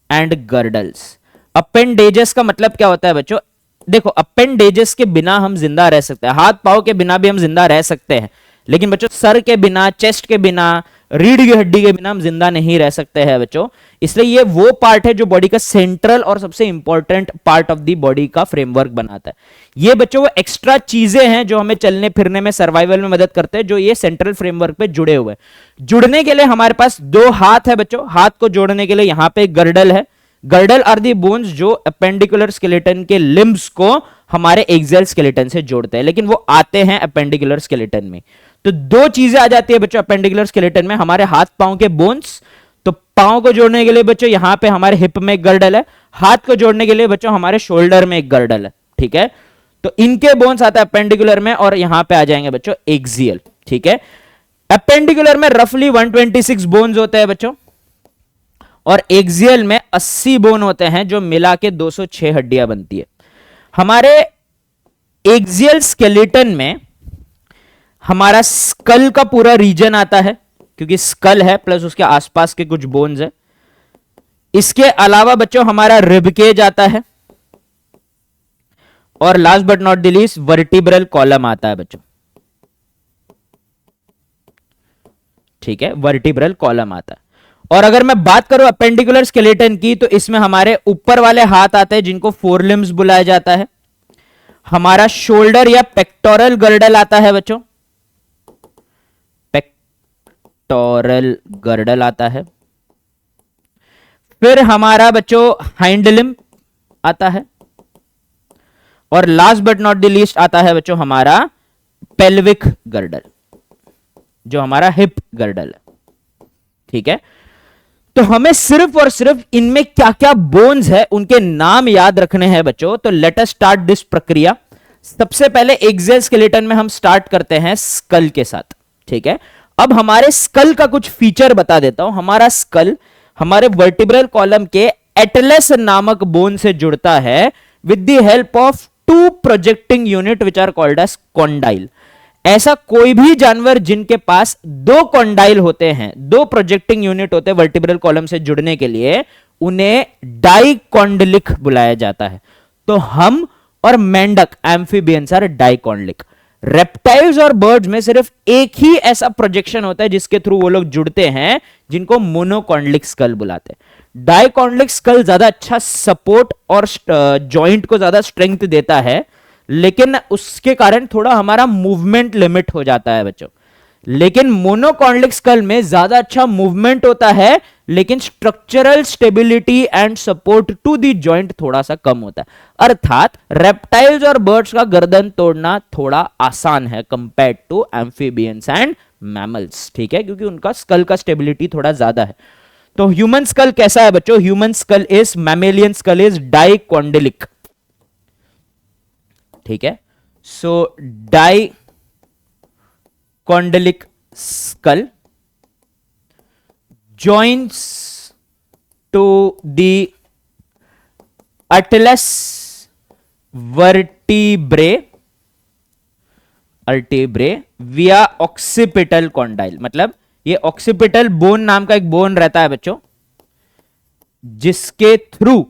and girdles. Appendages का मतलब क्या होता है बच्चों? देखो, अपेंडेजेस के बिना हम जिंदा रह सकते हैं, हाथ पांव के बिना भी हम जिंदा रह सकते हैं, लेकिन बच्चों सर के बिना, चेस्ट के बिना, रीढ़ की हड्डी के बिना हम जिंदा नहीं रह सकते हैं बच्चों। इसलिए ये वो पार्ट है जो बॉडी का सेंट्रल और सबसे important part of the body का फ्रेमवर्क बनाता है। ये बच्चों वो एक्स्ट्रा चीजें हैं जो हमें चलने फिरने में, सर्वाइवल में मदद करते हैं, जो ये सेंट्रल फ्रेमवर्क पे जुड़े हुए हैं। जुड़ने के लिए हमारे पास 2 हाथ है बच्चों, हाथ को जोड़ने के लिए यहां पे गर्डल है। गर्डल आर दी बोन्स जो अपेंडिकुलर स्केलेटन के लिम्स को हमारे एक्सियल स्केलेटन से जोड़ते हैं, लेकिन वो आते हैं अपेंडिकुलर स्केलेटन में। तो 2 चीजें आ जाती है बच्चों अपेंडिकुलर स्केलेटन में, हमारे हाथ पांव के बोन्स। तो पांव को जोड़ने के लिए बच्चों यहां पे हमारे हिप में एक गर्डल है, हाथ को जोड़ने के लिए बच्चों हमारे शोल्डर में एक गर्डल है, ठीक है। तो इनके बोन्स आते हैं अपेंडिकुलर में और यहां पे आ जाएंगे बच्चों एक्सियल, ठीक है। अपेंडिकुलर में रफली 126 बोन्स होते हैं बच्चों और एक्सियल में 80 बोन होते हैं, जो मिला के 206 हड्डियां बनती है। हमारे एक्सियल स्केलेटन में हमारा स्कल का पूरा रीजन आता है, क्योंकि स्कल है प्लस उसके आसपास के कुछ बोन्स है। इसके अलावा बच्चों हमारा रिबकेज आता है और last but not the least vertebral column आता है बच्चों, ठीक है, वर्टिब्रल कॉलम आता है। और अगर मैं बात करूं अपेंडिकुलर स्केलेटन की, तो इसमें हमारे ऊपर वाले हाथ आते हैं जिनको फोरलिम्स बुलाया जाता है। हमारा शोल्डर या पेक्टोरल गर्डल आता है बच्चों, पेक्टोरल गर्डल आता है। फिर हमारा बच्चों हाइंड लिम्ब आता है और last but not the least आता है बच्चों हमारा पेल्विक गर्डल, जो हमारा हिप गर्डल है, ठीक है। तो हमें सिर्फ और सिर्फ इनमें क्या क्या बोन्स है उनके नाम याद रखने हैं बच्चों। तो लेट अस स्टार्ट दिस प्रक्रिया। सबसे पहले एक्सियल स्केलेटन में हम स्टार्ट करते हैं स्कल के साथ, ठीक है। अब हमारे स्कल का कुछ फीचर बता देता हूं। हमारा स्कल हमारे वर्टिब्रल कॉलम के एटलस नामक बोन से जुड़ता है with the help of two projecting unit which are called as condyle. ऐसा कोई भी जानवर जिनके पास दो कॉन्डाइल होते हैं, दो प्रोजेक्टिंग यूनिट होते हैं वर्टिब्रल कॉलम से जुड़ने के लिए, उन्हें डाइकॉन्डलिक बुलाया जाता है। तो हम और मेंढक एम्फीबियंस आर डाइकॉन्डलिक। रेप्टाइल्स और बर्ड्स में सिर्फ एक ही ऐसा प्रोजेक्शन होता है जिसके थ्रू वो लोग जुड़ते हैं, जिनको मोनोकॉन्डलिक स्कल बुलाते हैं। डाइकॉन्डलिक स्कल ज्यादा अच्छा सपोर्ट और जॉइंट को ज्यादा स्ट्रेंथ देता है, लेकिन उसके कारण थोड़ा हमारा मूवमेंट लिमिट हो जाता है बच्चों। लेकिन मोनोकॉन्डलिक स्कल में ज्यादा अच्छा मूवमेंट होता है, लेकिन structural stability and support to the joint थोड़ा सा कम होता है। अर्थात रेप्टाइल्स और बर्ड्स का गर्दन तोड़ना थोड़ा आसान है compared to amphibians and mammals, ठीक है, क्योंकि उनका स्कल का स्टेबिलिटी थोड़ा ज्यादा है। तो ह्यूमन स्कल कैसा है बच्चों? Human skull is mammalian skull is डाइकॉन्डलिक, ठीक है। सो डाइकॉन्डलिक school joins to the atlas vertebrae via occipital condyle। मतलब ये ऑक्सीपिटल बोन नाम का एक बोन रहता है बच्चों, जिसके थ्रू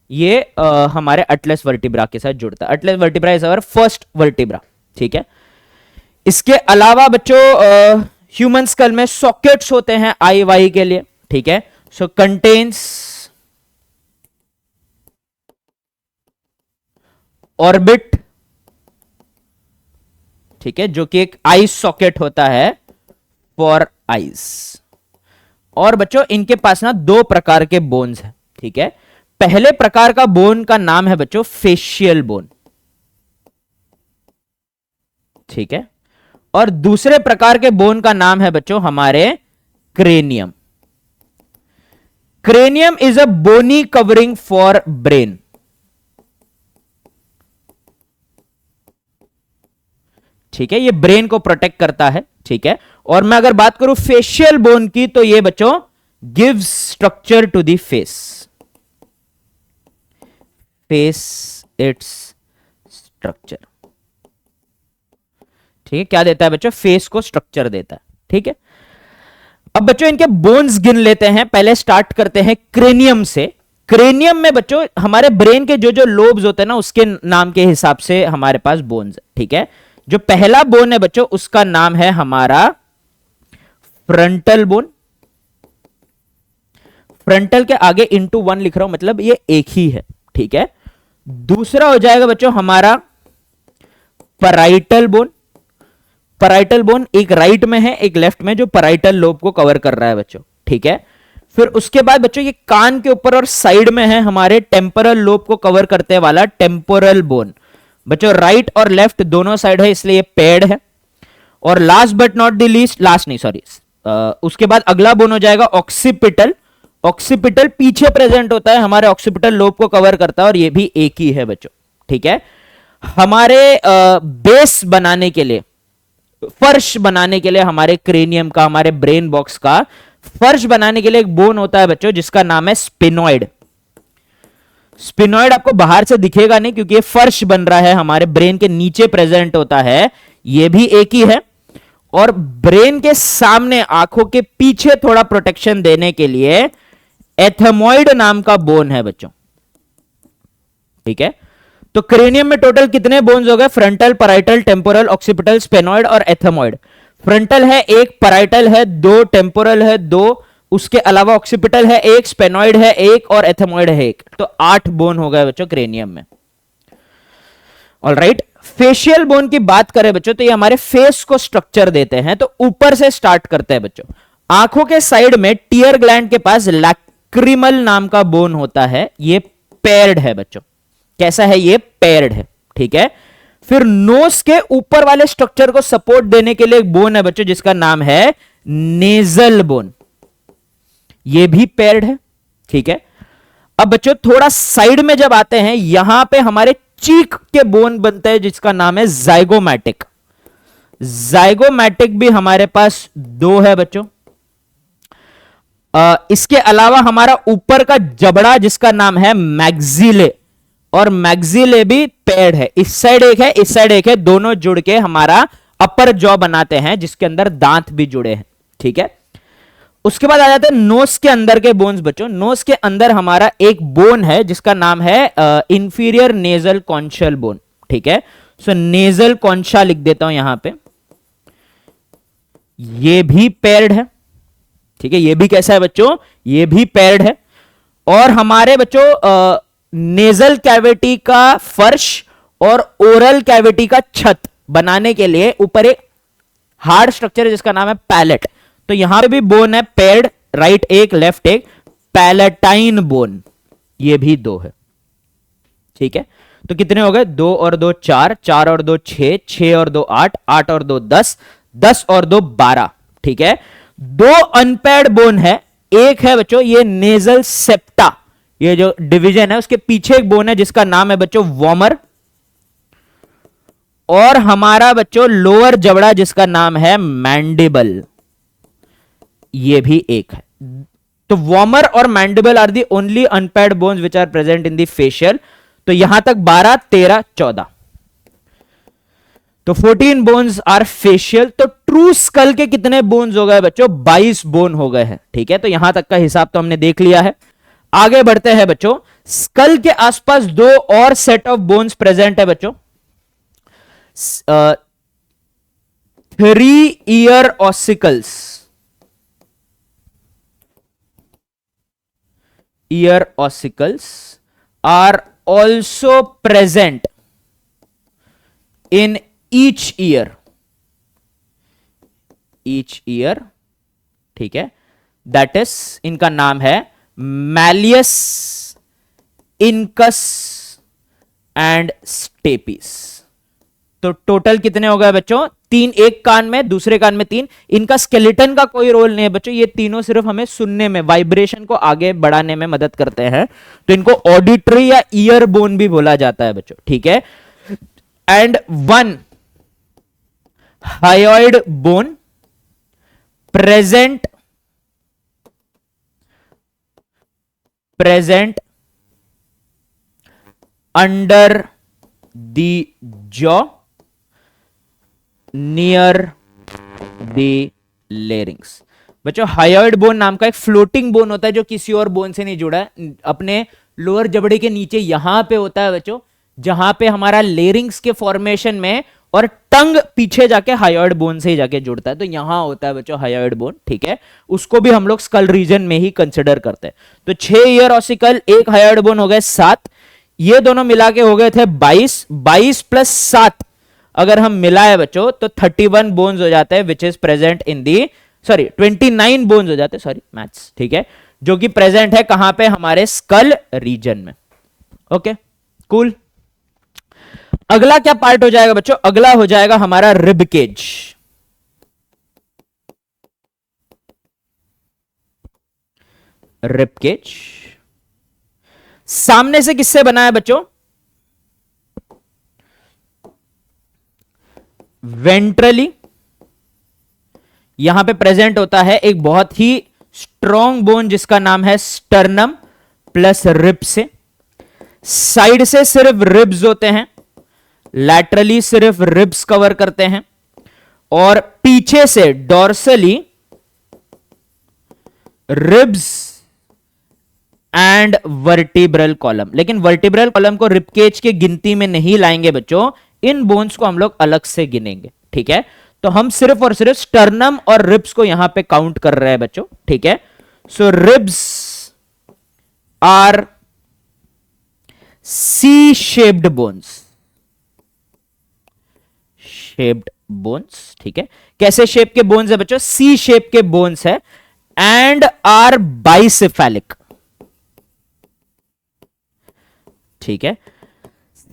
ये हमारे अटलस वर्टिब्रा के साथ जुड़ता है। Atlas vertebra is our first vertebra, ठीक है। इसके अलावा बच्चों ह्यूमन स्कल में सॉकेट्स होते हैं आई वाई के लिए, ठीक है। सो कंटेन्स ऑर्बिट, ठीक है, जो कि एक आई सॉकेट होता है फॉर आईज। और बच्चों इनके पास ना दो प्रकार के बोन्स हैं, ठीक है। पहले प्रकार का बोन का नाम है बच्चों फेशियल बोन, ठीक है। और दूसरे प्रकार के बोन का नाम है बच्चों हमारे cranium. Cranium is a bony covering for brain, ठीक है, ये ब्रेन को प्रोटेक्ट करता है, ठीक है। और मैं अगर बात करूं फेशियल बोन की, तो ये बच्चों gives structure to the face its structure, ठीक है। क्या देता है बच्चों? फेस को स्ट्रक्चर देता है, ठीक है। अब बच्चों इनके बोन्स गिन लेते हैं। पहले स्टार्ट करते हैं क्रेनियम से। क्रेनियम में बच्चों हमारे ब्रेन के जो जो लोब्स होते हैं ना, उसके नाम के हिसाब से हमारे पास बोन्स, ठीक है। जो पहला बोन है बच्चों, उसका नाम है हमारा फ्रंटल बोन। फ्रंटल के आगे इंटू 1 लिख रहा हूं, मतलब ये एक ही है, ठीक है। दूसरा हो जाएगा बच्चों हमारा पैराइटल बोन। पैराइटल बोन एक राइट में है, एक लेफ्ट में, जो पैराइटल लोब को कवर कर रहा है बच्चों, ठीक है। फिर उसके बाद बच्चों ये कान के ऊपर और साइड में है हमारे टेम्पोरल लोब को कवर करते वाला टेम्पोरल बोन। बच्चों राइट और लेफ्ट दोनों साइड है, इसलिए ये पेड है। और last but not the least, last नहीं सॉरी, उसके बाद अगला बोन हो जाएगा ऑक्सीपिटल। ऑक्सीपिटल पीछे प्रेजेंट होता है, हमारे ऑक्सीपिटल लोब को कवर करता है, और ये भी एक ही है बच्चों, ठीक है। हमारे बेस बनाने के लिए, फर्श बनाने के लिए, हमारे क्रेनियम का, हमारे ब्रेन बॉक्स का फर्श बनाने के लिए एक बोन होता है बच्चों, जिसका नाम है स्पिनॉइड। स्पिनॉइड आपको बाहर से दिखेगा नहीं, क्योंकि ये फर्श बन रहा है, हमारे ब्रेन के नीचे प्रेजेंट होता है, ये भी एक ही है। और ब्रेन के सामने, आंखों के पीछे थोड़ा प्रोटेक्शन देने के लिए एथेमॉइड नाम का बोन है बच्चों, ठीक है। तो क्रेनियम में टोटल कितने बोन्स हो गए? फ्रंटल, पैराइटल, टेम्पोरल, ऑक्सीपिटल, स्पेनॉइड और एथेमॉइड। फ्रंटल है एक, पैराइटल है दो, टेम्पोरल है दो, उसके अलावा ऑक्सीपिटल है एक, स्पेनॉइड है एक, और एथेमॉइड है एक। तो 8 बोन हो गए बच्चों क्रेनियम में। ऑलराइट, फेशियल बोन की बात करें बच्चों, तो ये हमारे फेस को स्ट्रक्चर देते हैं। तो ऊपर से स्टार्ट करते हैं बच्चों। आंखों के साइड में टीयर ग्लैंड के पास लैक्रिमल नाम का बोन होता है, ये पेयर्ड है बच्चों। कैसा है? ये पेयर्ड है, ठीक है। फिर नोज के ऊपर वाले स्ट्रक्चर को सपोर्ट देने के लिए एक बोन है बच्चों, जिसका नाम है नेजल बोन, ये भी पेयर्ड है, ठीक है। अब बच्चों थोड़ा साइड में जब आते हैं, यहां पे हमारे चीक के बोन बनते हैं, जिसका नाम है जाइगोमैटिक। जाइगोमैटिक भी हमारे पास 2 है बच्चों। इसके अलावा हमारा ऊपर का जबड़ा, जिसका नाम है मैग्जिले, और मैक्सिले भी पेयर्ड है, इस साइड एक है, इस साइड एक है, दोनों जुड़ के हमारा अपर जॉ बनाते हैं जिसके अंदर दांत भी जुड़े हैं। ठीक है, उसके बाद आ जाते हैं नोस के अंदर के बोन्स बच्चों। नोस के अंदर हमारा एक बोन है जिसका नाम है इंफीरियर नेजल कॉन्शल बोन। ठीक है, सो नेजल कॉन्शा लिख देता हूं यहां पे, ये भी पेयर्ड है। ठीक है, ये भी कैसा है बच्चों, ये भी पेयर्ड है। और हमारे बच्चों नेजल कैविटी का फर्श और ओरल कैविटी का छत बनाने के लिए ऊपर एक हार्ड स्ट्रक्चर है जिसका नाम है पैलेट। तो यहां पे भी बोन है पेयर्ड, राइट एक लेफ्ट एक, पैलेटाइन बोन, ये भी 2 है। ठीक है, तो कितने हो गए, 2 और 2 4, 4 और 2 6, 6 और 2 8, 8 और 2 10, 10 और 2 12। ठीक है, 2 अनपेयर्ड बोन है, एक है बच्चों ये नेजल सेप्टा, ये जो डिवीजन है उसके पीछे एक बोन है जिसका नाम है बच्चों वॉमर, और हमारा बच्चों लोअर जबड़ा जिसका नाम है मैंडिबल, ये भी एक है। तो वॉमर और mandible are the only unpaired bones which are present in the facial. तो यहां तक 12 13 14, तो 14 बोन्स आर फेशियल। तो ट्रू स्कल के कितने बोन्स हो गए बच्चों, 22 बोन हो गए हैं। ठीक है, तो यहां तक का हिसाब तो हमने देख लिया है। आगे बढ़ते हैं बच्चों, स्कल के आसपास 2 और सेट ऑफ बोन्स प्रेजेंट है बच्चों, 3 ear ossicles, ear ossicles are also present in each ear, ठीक है, that is इनका नाम है malleus, incus and stapes। तो टोटल कितने हो गए बच्चों, 3, एक कान में दूसरे कान में 3। इनका स्केलेटन का कोई रोल नहीं है बच्चों, ये तीनों सिर्फ हमें सुनने में, वाइब्रेशन को आगे बढ़ाने में मदद करते हैं। तो इनको ऑडिटरी या ईयर बोन भी बोला जाता है बच्चों। ठीक है, and 1 hyoid bone present under the jaw near the larynx. बच्चों हायोइड बोन नाम का एक फ्लोटिंग बोन होता है जो किसी और बोन से नहीं जुड़ा है, अपने लोअर जबड़े के नीचे यहां पे होता है बच्चों, जहां पे हमारा लेरिंग्स के फॉर्मेशन में, और टंग पीछे जाके हायोइड बोन से ही जाके जुड़ता है, तो यहां होता है बच्चों हायोइड बोन। ठीक है, उसको भी हम लोग स्कल रीजन में ही कंसिडर करते हैं। तो 6 ईयर ऑसिकल, एक हायोइड बोन हो गए 7, ये दोनों मिला के हो गए थे 22, 22 प्लस 7 अगर हम मिलाए बच्चों तो 31 बोन्स हो जाते हैं, which is present in the, sorry 29 bones हो जाते हैं, सॉरी मैथ्स। ठीक है, जो कि प्रेजेंट है कहां पे, हमारे स्कल रीजन में। Okay cool. अगला क्या पार्ट हो जाएगा बच्चों, अगला हो जाएगा हमारा रिब केज। रिब केज सामने से किससे बना है बच्चों, वेंट्रली यहां पे प्रेजेंट होता है एक बहुत ही स्ट्रॉन्ग बोन जिसका नाम है स्टर्नम प्लस रिब से। साइड से सिर्फ रिब्स होते हैं, लैटरली सिर्फ रिब्स कवर करते हैं, और पीछे से dorsally ribs and vertebral column. लेकिन वर्टिब्रल कॉलम को रिब केज के गिनती में नहीं लाएंगे बच्चों, इन बोन्स को हम लोग अलग से गिनेंगे। ठीक है, तो हम सिर्फ और सिर्फ स्टर्नम और रिब्स को यहां पे काउंट कर रहे हैं बच्चों। ठीक है, सो ribs R C shaped bones, shaped bones. ठीक है, कैसे शेप के बोन्स है बच्चों, सी शेप के बोन्स है, एंड आर बाइसेफेलिक। ठीक है,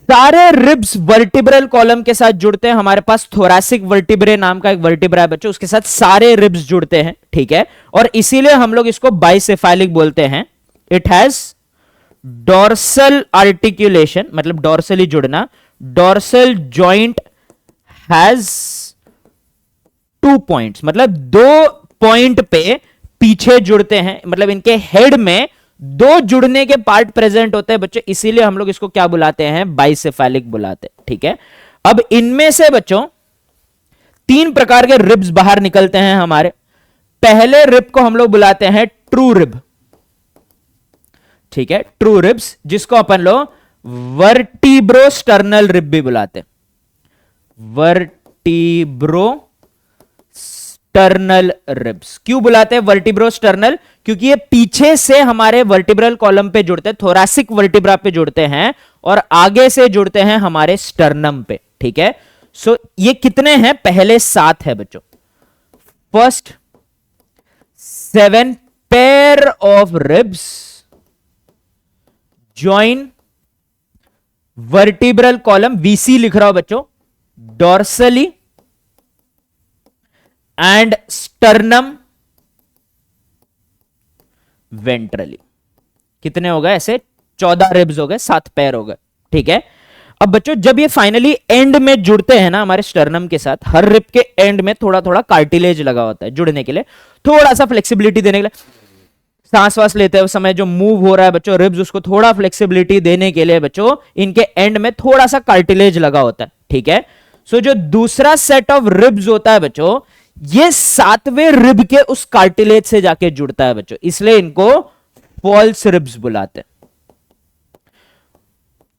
सारे रिब्स वर्टिब्रल कॉलम के साथ जुड़ते हैं। हमारे पास थोरैसिक वर्टिब्रे नाम का एक वर्टिब्रा है बच्चों, उसके साथ सारे रिब्स जुड़ते हैं। ठीक है, और इसीलिए हम लोग इसको बाइसेफेलिक बोलते हैं। इट हैज डॉर्सल आर्टिकुलेशन, मतलब डॉर्सली जुड़ना, डॉर्सल जॉइंट हैज 2 पॉइंट्स, मतलब 2 पॉइंट पे पीछे जुड़ते हैं, मतलब इनके हेड में दो जुड़ने के पार्ट प्रेजेंट होते हैं बच्चों, इसीलिए हम लोग इसको क्या बुलाते हैं, बाइसेफेलिक बुलाते हैं। ठीक है, अब इनमें से बच्चों तीन प्रकार के रिब्स बाहर निकलते हैं हमारे। पहले रिब को हम लोग बुलाते हैं ट्रू रिब। ठीक है, ट्रू रिब्स, जिसको अपन लोग वर्टिब्रोस्टर्नल रिब भी बुलाते हैं। वर्टिब्रोस्टर्नल रिब्स क्यों बुलाते हैं वर्टिब्रोस्टर्नल? क्योंकि ये पीछे से हमारे वर्टिब्रल कॉलम पे जुड़ते हैं, थोरैसिक वर्टिब्रा पे जुड़ते हैं, और आगे से जुड़ते हैं हमारे स्टर्नम पे। ठीक है, सो ये कितने हैं? पहले 7 है बच्चों। First 7 pair of ribs join vertebral column, VC लिख रहा हूं बच्चों, डॉर्सली एंड स्टर्नम वेंट्रली। कितने हो गए ऐसे? 14 रिब्स हो गए, 7 पैर हो गए। ठीक है, अब बच्चों जब ये फाइनली एंड में जुड़ते हैं ना हमारे स्टर्नम के साथ, हर रिब के एंड में थोड़ा थोड़ा कार्टिलेज लगा होता है जुड़ने के लिए, थोड़ा सा फ्लेक्सिबिलिटी देने के लिए। सांस वास लेते हैं उस समय जो मूव हो रहा है बच्चों रिब्स, उसको थोड़ा फ्लेक्सिबिलिटी देने के लिए बच्चों इनके एंड में थोड़ा सा कार्टिलेज लगा होता है। ठीक है, सो जो दूसरा सेट ऑफ रिब्स होता है बच्चों, ये 7वें रिब के उस कार्टिलेज से जाके जुड़ता है बच्चों, इसलिए इनको फॉल्स रिब्स बुलाते हैं।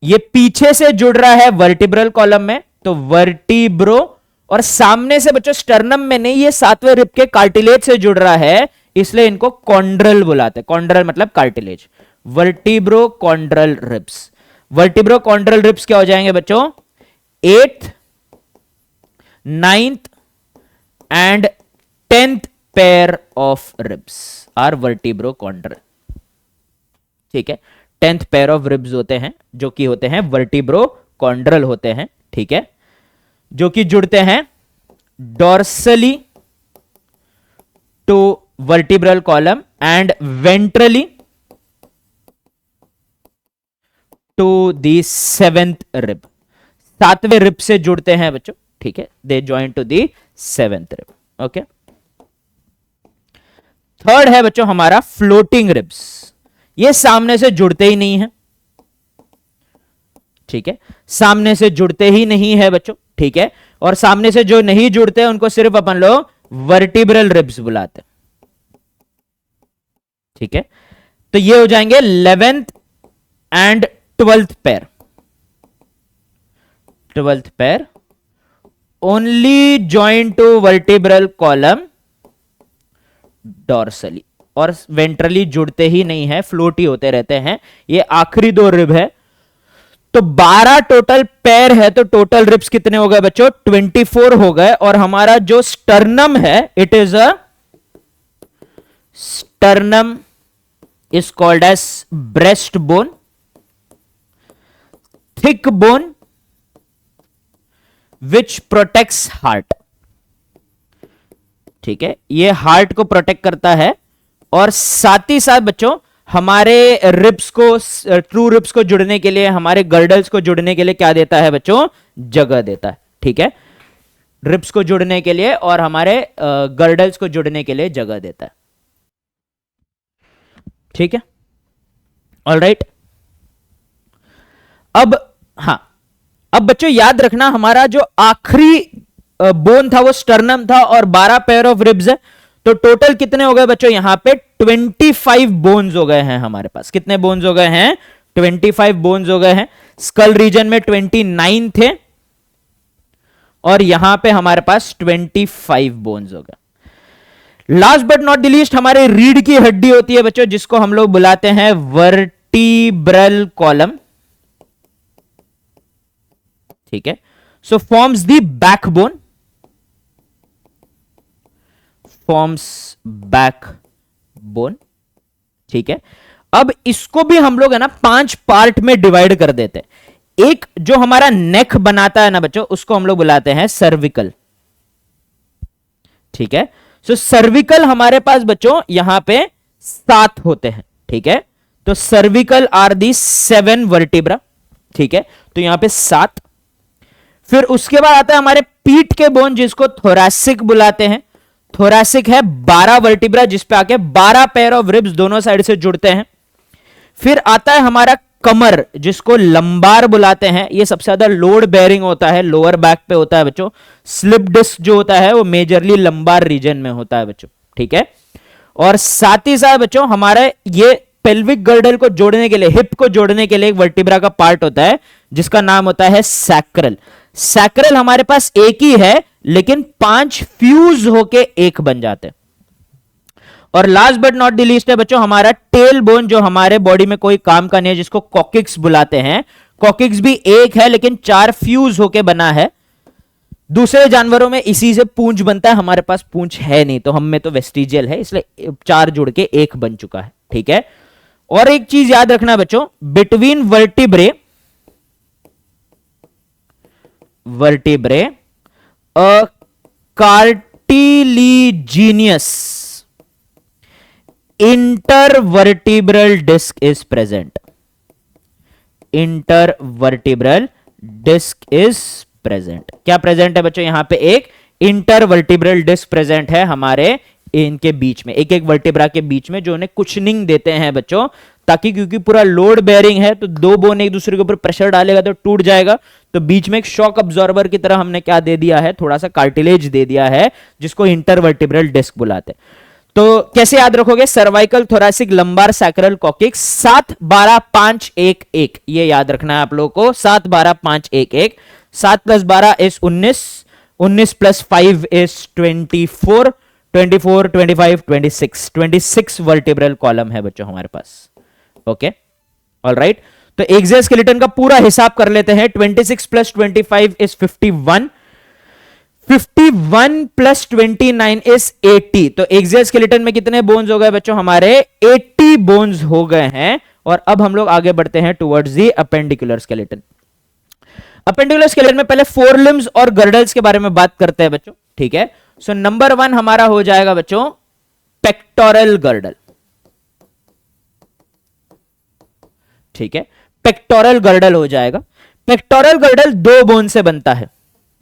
ये पीछे से जुड़ रहा है वर्टिब्रल कॉलम में, तो वर्टिब्रो, और सामने से बच्चों स्टर्नम में नहीं, ये 7वें रिब के कार्टिलेज से जुड़ रहा है, इसलिए इनको कॉन्ड्रल बुलाते हैं। कॉन्ड्रल मतलब cartilage. Vertebro chondral ribs. Vertebro chondral ribs क्या हो जाएंगे बच्चों? 8th 9th and 10th pair of ribs are vertebro chondral. ठीक है, 10th पेयर ऑफ रिब्स होते हैं जो कि होते हैं वर्टिब्रो कॉन्ड्रल होते हैं। ठीक है, जो कि जुड़ते हैं dorsally to vertebral column and ventrally to the 7th rib. 7वें rib से जुड़ते हैं बच्चों। ठीक है, they join to the 7th rib. Okay, third है बच्चों हमारा फ्लोटिंग रिब्स। ये सामने से जुड़ते ही नहीं है। ठीक है, सामने से जुड़ते ही नहीं है बच्चों। ठीक है, और सामने से जो नहीं जुड़ते उनको सिर्फ अपन लोग वर्टिब्रल रिब्स बुलाते हैं। ठीक है, तो ये हो जाएंगे 11th and 12th pair. 12th pair only join to vertebral column dorsally, और वेंट्रली जुड़ते ही नहीं है, फ्लोट ही होते रहते हैं। ये आखिरी 2 रिब है, तो 12 टोटल पैर है, तो टोटल रिब्स कितने हो गए बच्चों? 24 हो गए। और हमारा जो स्टर्नम है, it is a sternum is called as breast bone, thick bone which protects heart. ठीक है, ये हार्ट को प्रोटेक्ट करता है, और साथ ही साथ बच्चों हमारे रिब्स को, ट्रू रिब्स को जुड़ने के लिए, हमारे गर्डल्स को जुड़ने के लिए क्या देता है बच्चों? जगह देता है। ठीक है, रिब्स को जुड़ने के लिए और हमारे गर्डल्स को जुड़ने के लिए जगह देता है। ठीक है, ऑलराइट। अब हाँ, अब बच्चों याद रखना हमारा जो आखिरी बोन था वो स्टर्नम था, और 12 पेयर ऑफ रिब्स है, तो टोटल कितने हो गए बच्चों? यहां पे 25 बोन्स हो गए हैं हमारे पास। कितने बोन्स हो गए हैं? 25 बोन्स हो गए हैं। स्कल रीजन में 29 थे, और यहां पे हमारे पास 25 बोन्स हो गए। Last but not the least हमारे रीढ़ की हड्डी होती है बच्चों, जिसको हम लोग बुलाते हैं वर्टिब्रल कॉलम। ठीक है, सो forms the backbone, forms backbone. ठीक है, अब इसको भी हम लोग है ना 5 पार्ट में डिवाइड कर देते हैं। एक जो हमारा नेक बनाता है ना बच्चों, उसको हम लोग बुलाते हैं सर्विकल। ठीक है, सो सर्विकल हमारे पास बच्चों यहां पे 7 होते हैं। ठीक है, तो सर्विकल आर दी 7 वर्टिब्रा। ठीक है, तो यहां पे 7। फिर उसके बाद आता है हमारे पीठ के बोन, जिसको थोरैसिक बुलाते हैं। थोरैसिक है 12 वर्टिब्रा, जिसपे आके 12 पेयर ऑफ रिब्स दोनों साइड से जुड़ते हैं। फिर आता है हमारा कमर, जिसको लंबार बुलाते हैं। ये सबसे ज्यादा लोड बेयरिंग होता है, लोअर बैक पे होता है बच्चों। स्लिप डिस्क जो होता है वो मेजरली लंबार रीजन में होता है बच्चों, ठीक है। और साथ ही साथ बच्चों हमारे ये पेल्विक गर्डल को जोड़ने के लिए, हिप को जोड़ने के लिए एक वर्टिब्रा का पार्ट होता है जिसका नाम होता है सैक्रल। सैक्रल हमारे पास एक ही है, लेकिन 5 फ्यूज होके एक बन जाते हैं। और last but not the least है बच्चों हमारा टेल बोन, जो हमारे बॉडी में कोई काम का नहीं है, जिसको कॉकिक्स बुलाते हैं। कॉकिक्स भी एक है, लेकिन 4 फ्यूज होके बना है। दूसरे जानवरों में इसी से पूंछ बनता है, हमारे पास पूंछ है नहीं, तो हम में तो वेस्टिजियल है, इसलिए 4 जुड़ के एक बन चुका है, ठीक है। और एक चीज याद रखना बच्चों, between vertebrae a कार्टिलीजिनियस intervertebral disc is present. Intervertebral disc is present. क्या प्रेजेंट है बच्चों? यहां पे एक इंटरवर्टिब्रल डिस्क प्रेजेंट है हमारे इनके बीच में, एक एक वर्टिब्रा के बीच में, जो उन्हें कुशनिंग देते हैं बच्चों, ताकि क्योंकि पूरा लोड बेयरिंग है तो दो बोन एक दूसरे के ऊपर प्रेशर डालेगा तो टूट जाएगा। तो बीच में एक शॉक अब्जॉर्बर की तरह हमने क्या दे दिया है, थोड़ा सा कार्टिलेज दे दिया है, जिसको इंटरवर्टिब्रल डिस्क बुलाते हैं। तो कैसे याद रखोगे? Cervical, thoracic, lumbar, sacral, coccyx, 7 12 5 1 1, ये याद रखना है आप लोगों को। 7 12 5 1 1, 7 + 12 इज 19, 19 + 5 इज 24, 24 25 26, 26 वर्टिब्रल कॉलम है बच्चों हमारे पास। Okay, alright. तो एक्सोस्केलेटन का पूरा हिसाब कर लेते हैं। 26 + 25 इज 51, 51 + 29 इज 80। तो एक्सोस्केलेटन में कितने बोन्स हो गए बच्चों? हमारे 80 बोन्स हो गए हैं। और अब हम लोग आगे बढ़ते हैं towards the appendicular skeleton. Appendicular skeleton में पहले फोरलिम्स और गर्डल्स के बारे में बात करते हैं बच्चों, ठीक है। सो नंबर 1 हमारा हो जाएगा बच्चों पेक्टोरल गर्डल, ठीक है। पेक्टोरल गर्डल हो जाएगा। पेक्टोरल गर्डल 2 बोन से बनता है,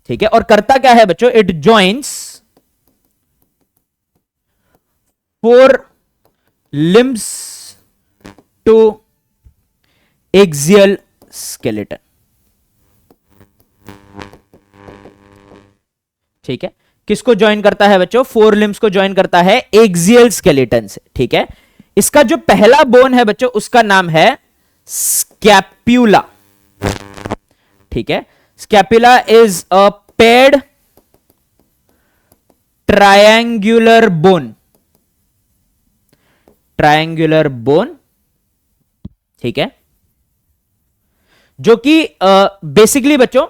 ठीक है। और करता क्या है बच्चों? It joins 4 limbs to axial skeleton, ठीक है। किसको ज्वाइन करता है बच्चों? 4 लिम्स को ज्वाइन करता है एक्सियल स्केलेटन से, ठीक है। इसका जो पहला बोन है बच्चों, उसका नाम है स्कैप्यूला, ठीक है। Scapula is a paid triangular bone, triangular bone, ठीक है। जो कि बेसिकली बच्चों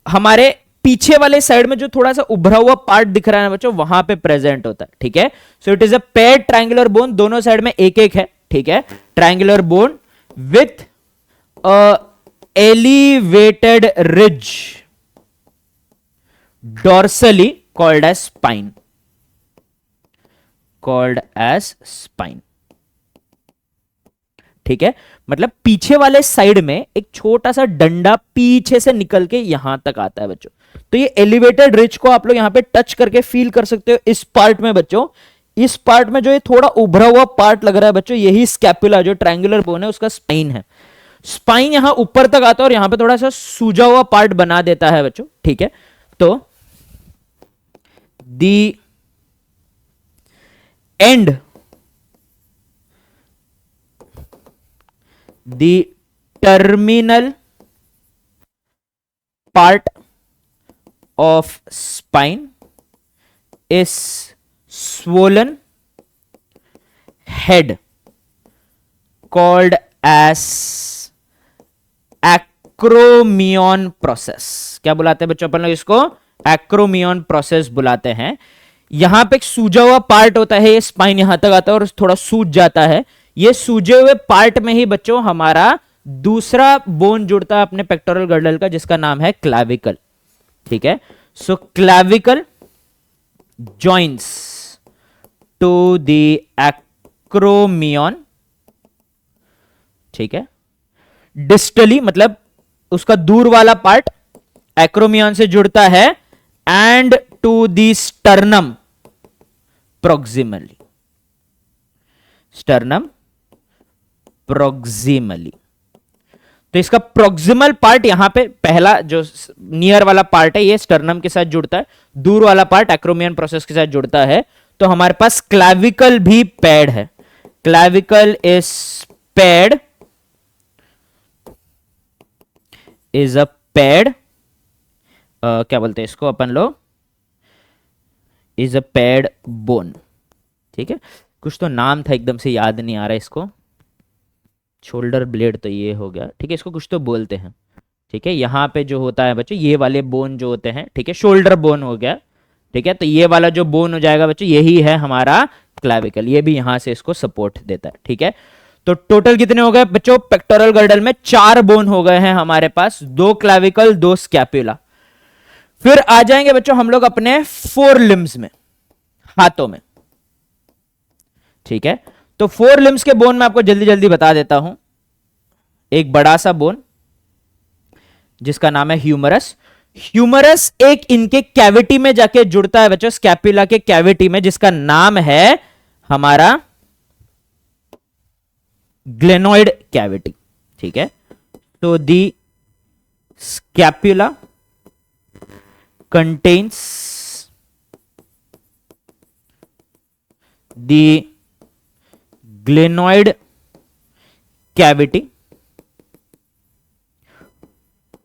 हमारे पीछे वाले साइड में जो थोड़ा सा उभरा हुआ पार्ट दिख रहा है बच्चों, वहां पे प्रेजेंट होता है, ठीक है। So it is a paired triangular bone, दोनों साइड में एक एक है, ठीक है। Triangular bone with a elevated ridge dorsally called as spine, called as spine, ठीक है। मतलब पीछे वाले साइड में एक छोटा सा डंडा पीछे से निकल के यहां तक आता है बच्चों। तो ये एलिवेटेड रिज को आप लोग यहां पे टच करके फील कर सकते हो इस पार्ट में बच्चों। इस पार्ट में जो ये थोड़ा उभरा हुआ पार्ट लग रहा है बच्चों, यही स्कैपुला जो ट्रायंगुलर बोन है उसका स्पाइन है। स्पाइन यहां ऊपर तक आता है और यहां पे थोड़ा सा सूजा हुआ पार्ट बना देता है बच्चों, ठीक है। तो दी and the terminal part of spine is swollen head called as acromion process। क्या बुलाते हैं बच्चों अपन लोग इसको? acromion process बुलाते हैं। यहां पे एक सूजा हुआ पार्ट होता है, ये स्पाइन यहां तक आता है और थोड़ा सूज जाता है। ये सूजे हुए पार्ट में ही बच्चों हमारा दूसरा बोन जुड़ता है अपने पेक्टोरल गर्डल का, जिसका नाम है क्लैविकल, ठीक है। सो clavicle joins to the acromion, ठीक है। डिस्टली मतलब उसका दूर वाला पार्ट एक्रोमियन से जुड़ता है, and to the sternum proximally, sternum प्रोक्सिमली। तो इसका प्रोक्सिमल पार्ट यहां पे पहला जो नियर वाला पार्ट है ये स्टर्नम के साथ जुड़ता है, दूर वाला पार्ट एक्रोमियन प्रोसेस के साथ जुड़ता है। तो हमारे पास क्लैविकल भी पैड है, clavicle is pad, is a pad, क्या बोलते हैं इसको अपन लोग, इज अ पैड बोन। ठीक है, कुछ तो नाम था एकदम से याद नहीं आ रहा इसको, शोल्डर ब्लेड तो ये हो गया, ठीक है, इसको कुछ तो बोलते हैं। ठीक है, यहाँ पे जो होता है बच्चों ये वाले बोन जो होते हैं, ठीक है, शोल्डर बोन हो गया। ठीक है, तो ये वाला जो बोन हो जाएगा बच्चों यही है हमारा क्लैविकल, ये भी यहां से इसको सपोर्ट देता है। ठीक है, तो टोटल कितने हो गए बच्चों पेक्टोरल गर्डल में, 4 बोन हो गए हैं हमारे पास, 2 क्लैविकल 2 स्कैपुला। फिर आ जाएंगे बच्चों हम लोग अपने 4 लिम्स में, हाथों में। ठीक है, तो 4 लिम्स के बोन में आपको जल्दी जल्दी बता देता हूं। एक बड़ा सा बोन जिसका नाम है ह्यूमरस, ह्यूमरस एक इनके कैविटी में जाके जुड़ता है बच्चों, स्कैपुला के कैविटी में, जिसका नाम है हमारा ग्लेनोइड कैविटी। ठीक है, तो दी scapula contains the glenoid cavity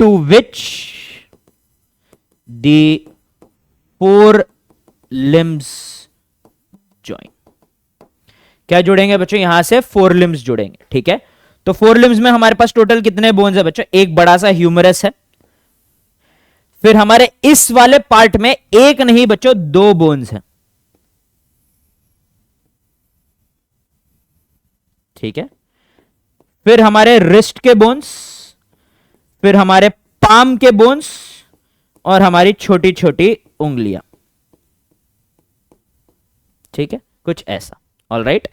to which the 4 limbs join। क्या जुड़ेंगे बच्चों, यहां से 4 लिम्स जुड़ेंगे। ठीक है, तो 4 लिम्स में हमारे पास टोटल कितने बोन्स है बच्चों, एक बड़ा सा ह्यूमरस है, फिर हमारे इस वाले पार्ट में एक नहीं बच्चों 2 बोन्स हैं। ठीक है, फिर हमारे रिस्ट के बोन्स, फिर हमारे पाम के बोन्स और हमारी छोटी छोटी उंगलियां। ठीक है, कुछ ऐसा। ऑल राइट,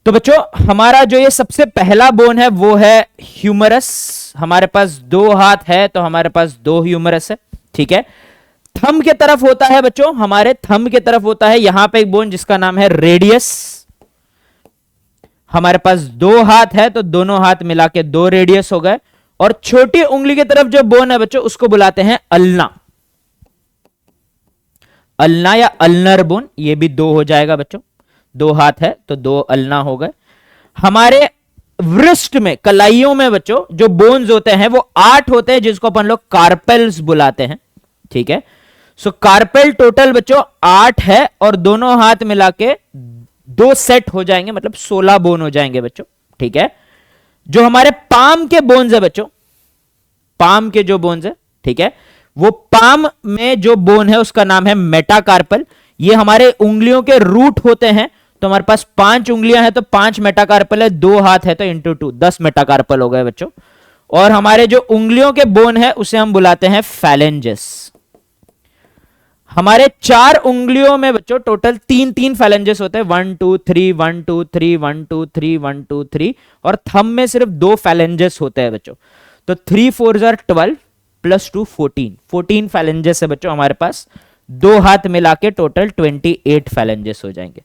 तो बच्चों हमारा जो ये सबसे पहला बोन है वो है ह्यूमरस। हमारे पास 2 हाथ है तो हमारे पास 2 ह्यूमरस है। ठीक है, थंब के तरफ होता है बच्चों, हमारे थंब के तरफ होता है यहां पे एक बोन जिसका नाम है रेडियस। हमारे पास 2 हाथ है तो दोनों हाथ मिला के 2 रेडियस हो गए, और छोटी उंगली की तरफ जो बोन है बच्चों उसको बुलाते हैं अल्ना, अल्ना या अल्नर बोन, ये भी 2 हो जाएगा बच्चों, 2 हाथ है तो 2 अल्ना हो गए। हमारे वृष्ट में, कलाइयों में बच्चों जो बोन्स होते हैं वो 8 होते हैं, जिसको अपन लोग कार्पेल्स बुलाते हैं। ठीक है, सो कार्पेल टोटल बच्चों 8 है, और दोनों हाथ मिला के 2 सेट हो जाएंगे, मतलब 16 बोन हो जाएंगे बच्चों। ठीक है, जो हमारे पाम के बोन्स है बच्चों, पाम के जो बोन्स है, ठीक है, वो पाम में जो बोन है उसका नाम है मेटाकार्पल। ये हमारे उंगलियों के रूट होते हैं, तो हमारे पास 5 उंगलियां हैं तो 5 मेटाकार्पल है, 2 हाथ है तो इंटू 2 10 मेटाकार्पल हो गए बच्चों। और हमारे जो उंगलियों के बोन है उसे हम बुलाते हैं फैलेंजेस। हमारे 4 उंगलियों में बच्चों टोटल 3-3 फैलेंजेस होते हैं, 1 2 3 1 2 3 1 2 3 1 2 3, और थंब में सिर्फ 2 फैलेंजेस होते हैं बच्चों। तो 3 4 12 प्लस 2 14 फैलेंजेस है बच्चों हमारे पास, 2 हाथ मिला के टोटल 28 फैलेंजेस हो जाएंगे।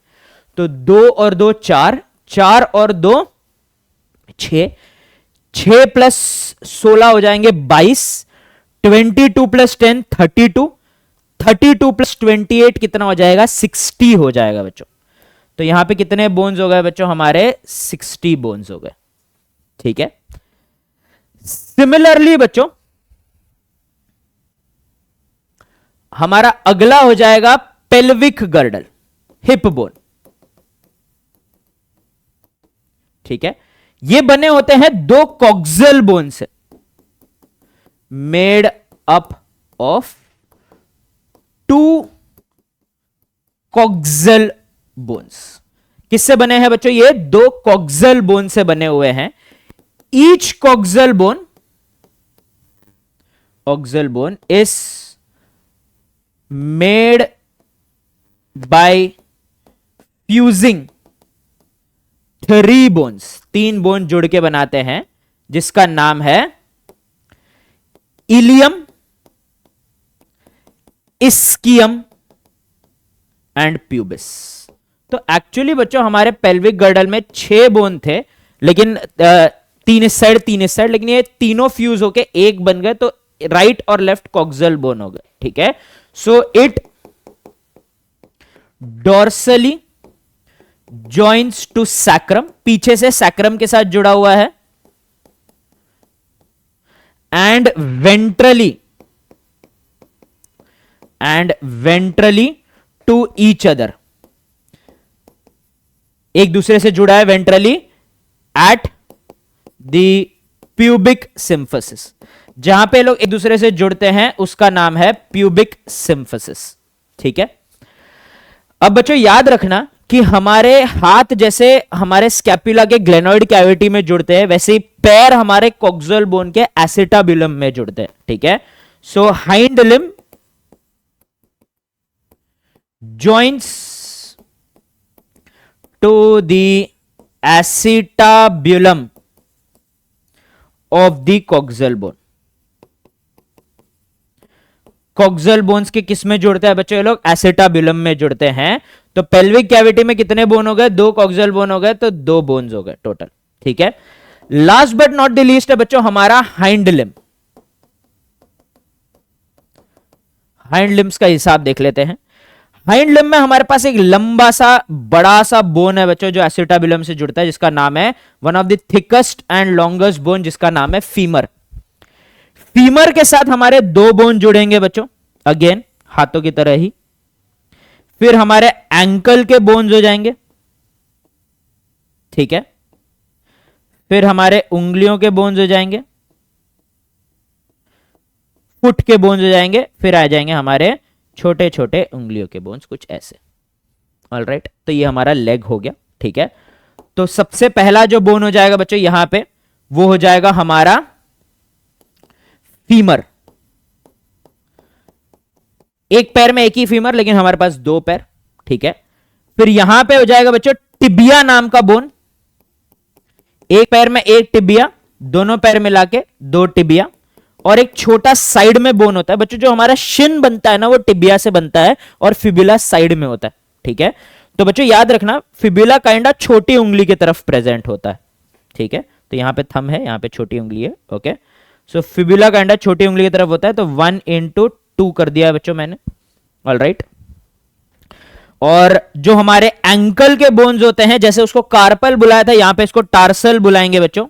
तो 2 और 2 4, 4 और 2 6, 6 प्लस 16 हो जाएंगे 22, 22 प्लस 10 32, 32 प्लस 28 कितना हो जाएगा 60 हो जाएगा बच्चों। तो यहां पे कितने बोन्स हो गए बच्चों, हमारे 60 बोन्स हो गए। ठीक है, सिमिलरली बच्चों हमारा अगला हो जाएगा पेल्विक गर्डल, हिप बोन। ठीक है, ये बने होते हैं 2 कॉक्सियल बोन से, made up of 2 coxal bones. किससे बने हैं बच्चों, ये 2 कॉक्सियल बोन से बने हुए हैं। Each coxal bone is made by fusing 3 bones, 3 bone जुड़ के बनाते हैं, जिसका नाम है इलियम, इस्कियम एंड प्यूबिस। तो एक्चुअली बच्चों हमारे पेल्विक गर्डल में 6 बोन थे, लेकिन तीन इस साइड, लेकिन ये तीनों फ्यूज होके एक बन गए, तो राइट और लेफ्ट कॉक्सियल बोन हो गए, ठीक है। So it dorsally joins to sacrum, पीछे से सैक्रम के साथ जुड़ा हुआ है, and ventrally to each other, एक दूसरे से जुड़ा है ventrally at the pubic symphysis, जहां पे लोग एक दूसरे से जुड़ते हैं उसका नाम है प्यूबिक सिम्फसिस, ठीक है। अब बच्चों याद रखना कि हमारे हाथ जैसे हमारे स्कैपुला के ग्लेनोइड कैविटी में जुड़ते हैं, वैसे ही पैर हमारे कॉक्सियल बोन के एसिटाबुलम में जुड़ते हैं, ठीक है। सो hind limb joints to the acetabulum of the coxal bone. Coxal bones के किस में जुड़ते हैं बच्चों ये लोग? एसिटाबुलम में जुड़ते हैं। तो पेल्विक कैविटी में कितने बोन हो गए? 2 कॉक्सियल बोन हो गए, तो 2 बोन्स हो गए टोटल, ठीक है। Last but not the least है बच्चों हमारा हाइंड लिम्ब। हाइंड लिम्स का हिसाब देख लेते हैं। हाइंड लिम्ब में हमारे पास एक लंबा सा बड़ा सा बोन है बच्चों जो एसिटाबुलम से जुड़ता है, जिसका नाम है one of the thickest and longest bone, जिसका नाम है फीमर। फीमर के साथ हमारे 2 बोन जुड़ेंगे बच्चों, अगेन हाथों की तरह ही। फिर हमारे एंकल के बोन्स हो जाएंगे, ठीक है। फिर हमारे उंगलियों के बोन्स हो जाएंगे, फुट के बोन्स हो जाएंगे, फिर आ जाएंगे हमारे छोटे छोटे उंगलियों के बोन्स, कुछ ऐसे। ऑलराइट, तो ये हमारा लेग हो गया, ठीक है। तो सबसे पहला जो बोन हो जाएगा बच्चों यहां पे, वो हो जाएगा हमारा फीमर। एक पैर में एक ही फीमर, लेकिन हमारे पास 2 पैर, ठीक है। फिर यहां पे हो जाएगा बच्चों टिबिया नाम का बोन। एक पैर में एक टिबिया, दोनों पैर मिला के 2 टिबिया, और एक छोटा साइड में बोन होता है बच्चों। जो हमारा शिन बनता है ना वो टिबिया से बनता है, और फिबुला साइड में होता है, ठीक है। तो बच्चों याद रखना फिबुला काइंडा छोटी उंगली की तरफ प्रेजेंट होता है, ठीक है। तो यहां पे थंब है, यहां पे छोटी उंगली है, ओके। सो फिबुला काइंडा छोटी उंगली की तरफ होता है, तो 1 into 2 कर दिया है बच्चों मैंने, ऑलराइट। और जो हमारे एंकल के बोन्स होते हैं, जैसे उसको कार्पल बुलाया था, यहां पे इसको टार्सल बुलाएंगे बच्चों।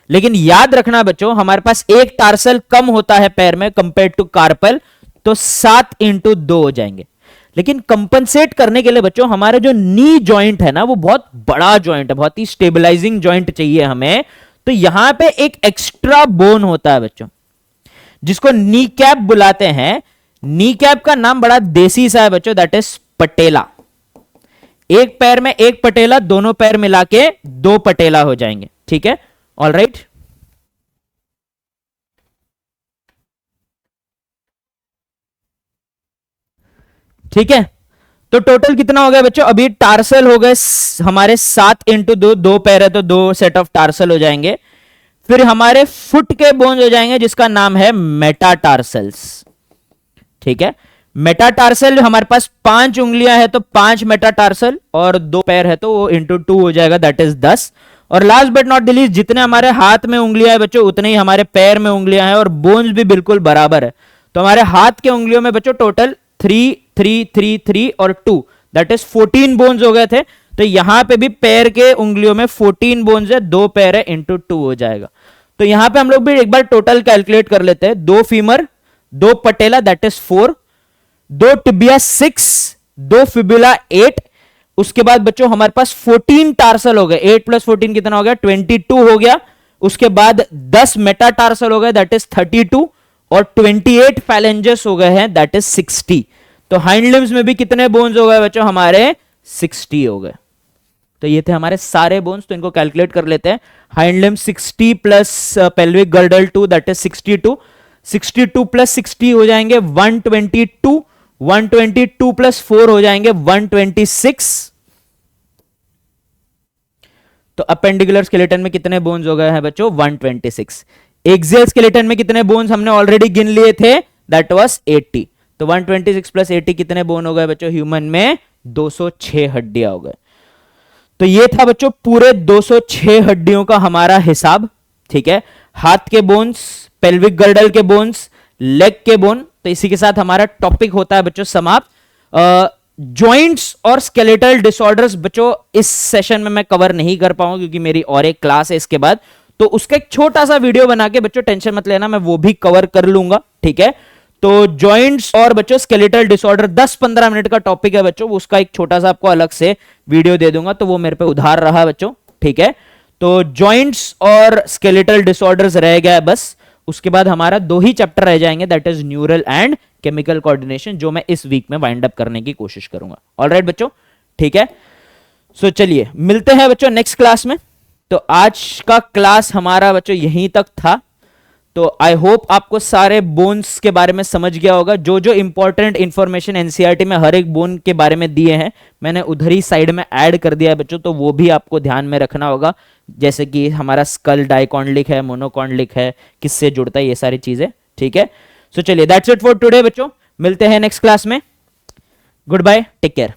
लेकिन याद रखना बच्चों हमारे पास एक टार्सल कम होता है पैर में कंपेयर टू कार्पल, तो 7 into 2 हो जाएंगे। लेकिन कंपनसेट करने के लिए बच्चों हमारे जो नी जॉइंट है ना वो बहुत बड़ा जॉइंट है, बहुत ही स्टेबलाइजिंग जॉइंट चाहिए हमें। तो यहां पे एक एक्स्ट्रा बोन होता है बच्चों जिसको नी कैप बुलाते हैं। नी कैप का नाम बड़ा देसी सा है बच्चों, दैट इज पटेला। एक पैर में एक पटेला, दोनों पैर मिला के 2 पटेला हो जाएंगे, ठीक है। ऑलराइट, ठीक है। तो टोटल कितना हो गया बच्चों? अभी टार्सल हो गए हमारे 7 into 2, 2 पैर है तो 2 सेट ऑफ टार्सल हो जाएंगे। फिर हमारे फुट के बोन्स हो जाएंगे जिसका नाम है मेटाटार्सल्स, ठीक है। मेटाटार्सल हमारे पास 5 उंगलियां है तो 5 मेटाटार्सल, और 2 पैर है तो वो into 2 हो जाएगा, दैट इज 10। और last but not the least, जितने हमारे हाथ में उंगलियां है बच्चों उतने ही हमारे पैर में उंगलियां हैं, और बोन्स भी बिल्कुल बराबर है। तो हमारे हाथ के उंगलियों में बच्चों टोटल 3 3 3 3 और 2, दैट इज 14 बोन्स हो गए थे। तो यहां पे भी पैर के उंगलियों में 14 बोन्स है, 2 पैर है, into 2 हो जाएगा। तो यहां पे हम लोग भी एक बार टोटल कैलकुलेट कर लेते हैं। 2 femur, 2 patella that is 4, 2 tibia 6, 2 fibula 8। उसके बाद बच्चों हमारे पास 14 टार्सल हो गए। 8 + 14 कितना हो गया? 22 हो गया। उसके बाद 10 मेटाटार्सल हो गए, दैट इज 32, और 28 फैलेंजेस हो गए हैं, दैट इज 60। तो हाइंड लिम्स में भी कितने बोन्स हो गए बच्चों? हमारे 60 हो गए। तो ये थे हमारे सारे बोन्स, तो इनको कैलकुलेट कर लेते हैं। Hind limbs 60 plus pelvic girdle 2 that is 62, 62 + 60 हो जाएंगे 122, 122 + 4 हो जाएंगे 126। तो अपेंडिकुलर स्केलेटन में कितने बोन्स हो गए हैं बच्चों? 126। एक्सियल स्केलेटन में कितने बोन्स हमने ऑलरेडी गिन लिए थे, दैट वाज 80। तो 126 + 80 कितने बोन हो गए बच्चों? ह्यूमन में 206 हड्डियां हो गए। तो ये था बच्चों पूरे 206 हड्डियों का हमारा हिसाब, ठीक है। हाथ के बोन्स, पेल्विक गर्डल के बोन्स, लेग के बोन। तो इसी के साथ हमारा टॉपिक होता है बच्चों समाप्त। जॉइंट्स और स्केलेटल डिसऑर्डर्स बच्चों इस सेशन में मैं कवर नहीं कर पाऊंगा क्योंकि मेरी और एक क्लास है इसके बाद, तो उसका एक छोटा सा वीडियो बना के बच्चों टेंशन मत लेना, मैं वो भी कवर कर लूंगा, ठीक है। तो जॉइंट्स और बच्चों स्केलेटल डिसऑर्डर 10-15 मिनट का टॉपिक है बच्चों, उसका एक छोटा सा आपको अलग से वीडियो दे दूंगा, तो वो मेरे पे उधार रहा बच्चों, ठीक है। तो जॉइंट्स और स्केलेटल डिसऑर्डर्स रह गया बस, उसके बाद हमारा 2 ही चैप्टर रह जाएंगे, that is neural and chemical coordination, जो मैं इस वीक में वाइंड अप करने की कोशिश करूंगा। ऑलराइट बच्चों, ठीक है। सो चलिए मिलते हैं बच्चों नेक्स्ट क्लास में। तो आज का क्लास हमारा बच्चों यहीं तक था। तो आई होप आपको सारे बोन्स के बारे में समझ गया होगा। जो जो इंपॉर्टेंट इंफॉर्मेशन एनसीईआरटी में हर एक बोन के बारे में दिए हैं मैंने उधर ही साइड में ऐड कर दिया है बच्चों, तो वो भी आपको ध्यान में रखना होगा, जैसे कि हमारा स्कल डाइकॉन्ड्लिक है, मोनोकॉन्ड्लिक है, किससे जुड़ता है, ये सारी चीजें, ठीक है। सो चलिए दैट्स इट फॉर टुडे बच्चों, मिलते हैं नेक्स्ट क्लास में। Goodbye, take care.